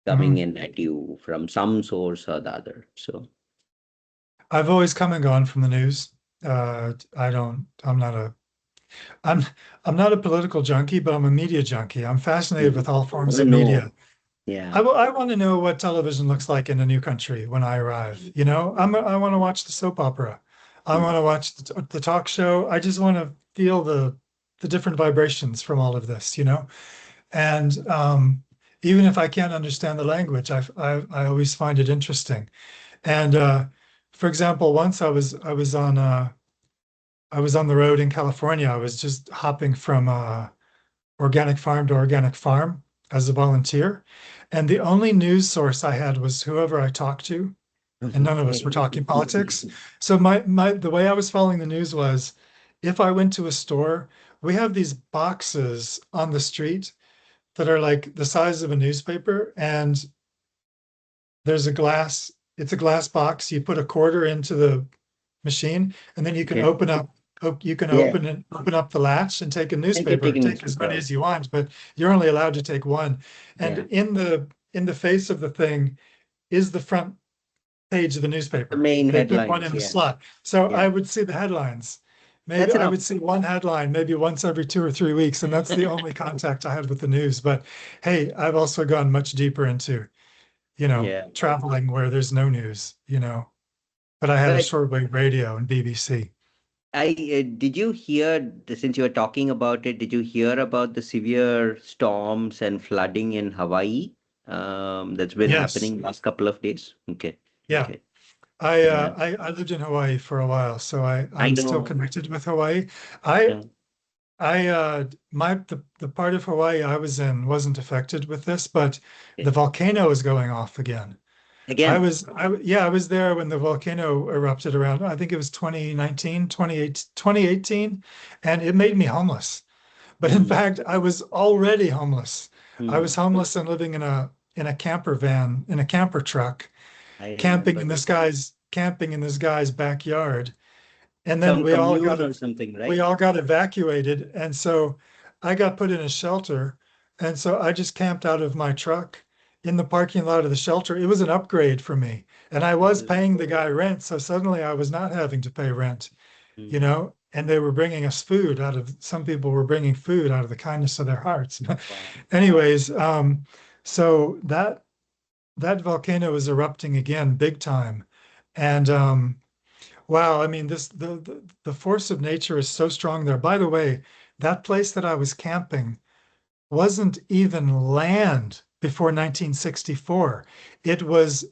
coming Mhm. in at you from some source or the other. So I've always come and gone from the news. I don't, I'm, I'm not a political junkie, but I'm a media junkie. I'm fascinated mhm. with all I want forms to of know. media. Yeah. I want to know what television looks like in a new country when I arrive. I want to watch the soap opera. I want to watch the talk show. I just want to feel the different vibrations from all of this, you know? And even if I can't understand the language, I always find it interesting. And for example, once I was on the road in California. I was just hopping from organic farm to organic farm as a volunteer. And the only news source I had was whoever I talked to, and none of us were Okay. talking politics. So my the way I was following the news was if I went to a store, we have these boxes on the street that are like the size of a newspaper, and there's it's a glass box. You put a quarter into the machine, and then you can Okay. open up you can Yeah. open up the latch and take a And keep newspaper. taking Take this as many out. as you want, but you're only allowed to take one. And Yeah. in the face of the thing is the front page of the The newspaper. main They put one headlines. in the Yeah. slot. So Yeah. I would see the headlines. Maybe That's I enough. would see one headline maybe once every 2 or 3 weeks, and that's the only contact I had with the news. But hey, I've also gone much deeper into, Yeah. traveling where there's no news, but I had a But shortwave radio and BBC. did you hear, since you were talking about it, did you hear about the severe storms and flooding in Hawaii? That's been Yes. happening last couple of days. Okay. Yeah. Okay. I, Yeah. uh, I I lived in Hawaii for a while, so I I'm still know. connected with Hawaii. I Yeah. I the part of Hawaii I was in wasn't affected with this, but the Okay. volcano is going off again. Again. I was there when the volcano erupted around, I think it was 2019, 2018, and it made me homeless. But in Mm, fact, I was already homeless. I was mm. homeless and living in a camper van, in a camper truck, I remember this. camping in this guy's backyard. And then Some commune or something, we right? all got evacuated. And so I got put in a shelter. And so I just camped out of my truck in the parking lot of the shelter. It was an upgrade for me. And I was Mm, paying the guy rent. So suddenly I was not having to pay rent, mm. and they were bringing us food some people were bringing food out of the kindness of their hearts. Wow. Anyways, so that volcano is erupting again, big time. And wow, I mean, the force of nature is so strong there. By the way, that place that I was camping wasn't even land before 1964. It was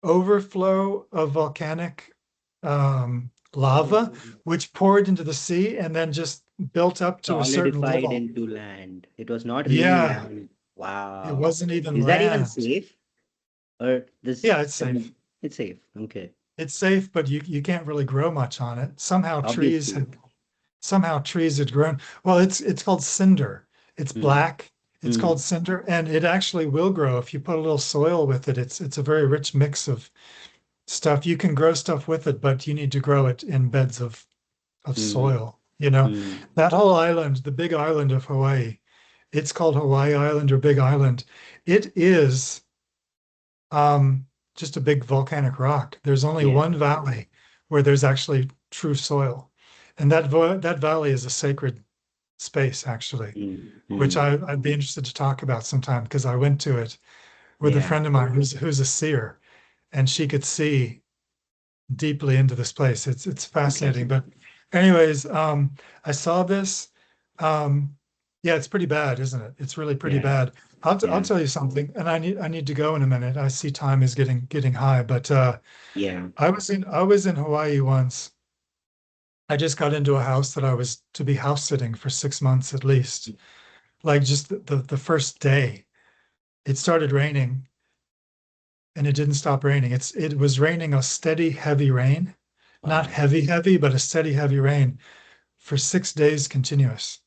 overflow of volcanic lava, Oh, which poured into the sea and then just built up to a certain solidified level. into land. It was not really Yeah, land. it Wow. wasn't even Is that even land. safe? Or this, Yeah, it's I safe. mean, it's safe. Okay. It's safe, but you can't really grow much on it. Obviously. Somehow trees had grown. Well, it's called cinder. It's Mm, black. It's called mm, cinder, and it actually will grow if you put a little soil with it. It's a very rich mix of stuff. You can grow stuff with it, but you need to grow it in beds of mm, soil. You know, mm. that whole island, the big island of Hawaii, it's called Hawaii Island or Big Island. It is um, just a big volcanic rock. There's only Yeah. one valley where there's actually true soil, and that valley is a sacred space, actually, Mm, which mm. I'd be interested to talk about sometime because I went to it with a Yeah. friend of mine who's a seer, and she could see deeply into this place. It's Okay. fascinating. But anyways, I saw this. Um, yeah, it's pretty bad, isn't it? It's really pretty Yeah. bad. I'll Yeah. tell you something, and I need to go in a minute. I see time is getting high, but Yeah. I was in Hawaii once. I just got into a house that I was to be house sitting for 6 months at least. Like just the first day, it started raining and it didn't stop raining. It was raining a steady, heavy rain, not Wow. heavy, heavy, but a steady, heavy rain for 6 days continuous.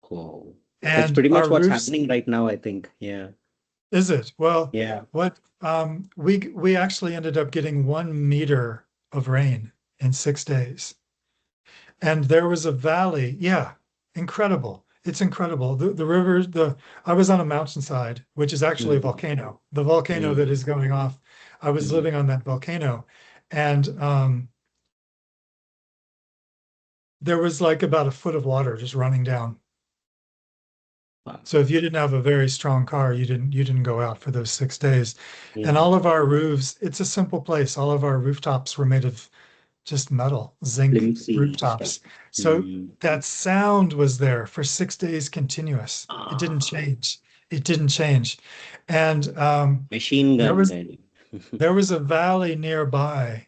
Cool. That's And pretty much our what's roofs, happening right now, I think. Yeah. is it? Well, Yeah. what we actually ended up getting 1 meter of rain in 6 days. And there was a valley. Yeah, incredible. It's incredible. The river, I was on a mountainside, which is actually a Mm, volcano. The volcano that mm, is going off. I was mm. living on that volcano, and there was like about a foot of water just running down. Wow. So if you didn't have a very strong car, you didn't go out for those 6 days. And Yeah. all of our roofs, it's a simple place. All of our rooftops were made of just metal, zinc flimsy stuff. rooftops. So Mm. that sound was there for 6 days continuous. It didn't Ah, change. It didn't change. And machine there gun was kind of. there was a valley nearby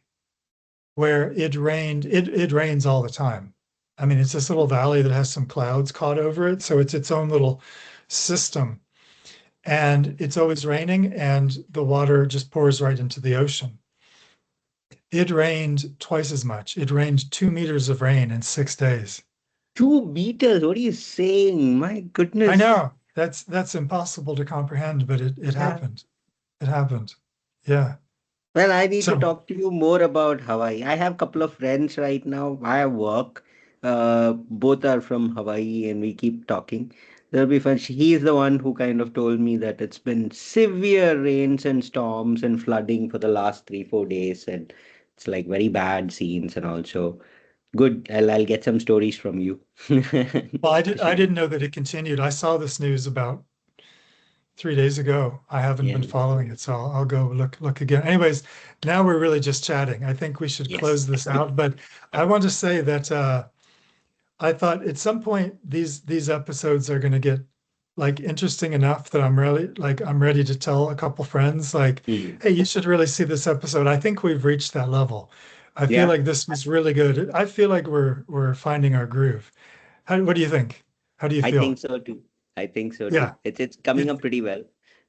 where it rained. It rains all the time. I mean, it's this little valley that has some clouds caught over it, so it's its own little system. And it's always raining, and the water just pours right into the ocean. It rained twice as much. It rained 2 meters of rain in 6 days. 2 meters. What are you saying? My I goodness. know that's impossible to comprehend, but it Yeah. happened. It happened. Yeah. Well, I need to So, talk to you more about Hawaii. I have a couple of friends right now. I work. Both are from Hawaii, and we keep talking. That'll be fun. He is the one who kind of told me that it's been severe rains and storms and flooding for the last 3, 4 days, and it's like very bad scenes. And also, good. I'll get some stories from you. well, To I share. didn't know that it continued. I saw this news about 3 days ago. I haven't Yeah. been following it, so I'll go look again. Anyways, now we're really just chatting. I think we should Yes. close this out, but I want to say that I thought at some point these episodes are going to get like interesting enough that I'm ready to tell a couple friends like, Mhm. hey, you should really see this episode. I think we've reached that level. I feel Yeah. like this was really good. I feel like we're finding our groove. What do you think? How do you I feel? think so too. I think so too. Yeah, It's coming it up pretty well.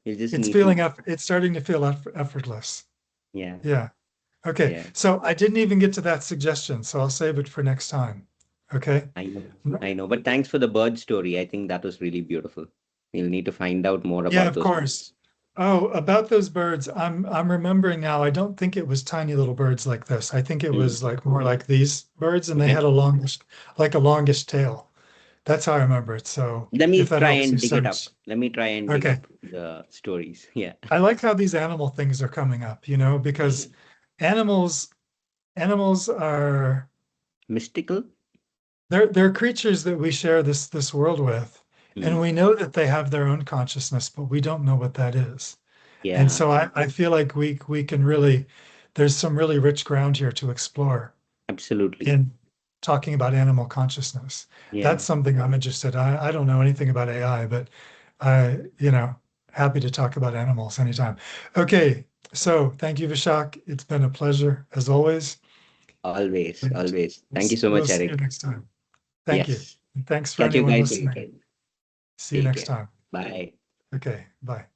You just it's need feeling to. up. It's starting to feel effortless. Yeah. Yeah. Okay. Yeah. So I didn't even get to that suggestion, so I'll save it for next time. Okay. I know. I know. But thanks for the bird story. I think that was really beautiful. We'll need to find out more Yeah, about of those course. birds. Oh, about those birds, I'm remembering now. I don't think it was tiny little birds like this. I think it Mm. was like more like these birds, and they had Okay. a longish tail. That's how I remember it. So Let me if that try helps you and dig it up. search. Let me try and dig Okay. up the stories. Yeah. I like how these animal things are coming up, because animals animals are Mystical? they're creatures that we share this world with, and Mm. we know that they have their own consciousness, but we don't know what that is. And Yeah. so I feel like we can really, there's some really rich ground here to explore Absolutely. in talking about animal consciousness. Yeah. That's something I'm interested. I don't know anything about AI, but happy to talk about animals anytime. Okay, so thank you, Vishak. It's been a pleasure as always. Always. And Always. Thank you so we'll much, see you Eric. next time. Thank you. Yes. And thanks for Catch you anyone guys listening. later. See you Take next care. time. Bye. Okay, bye.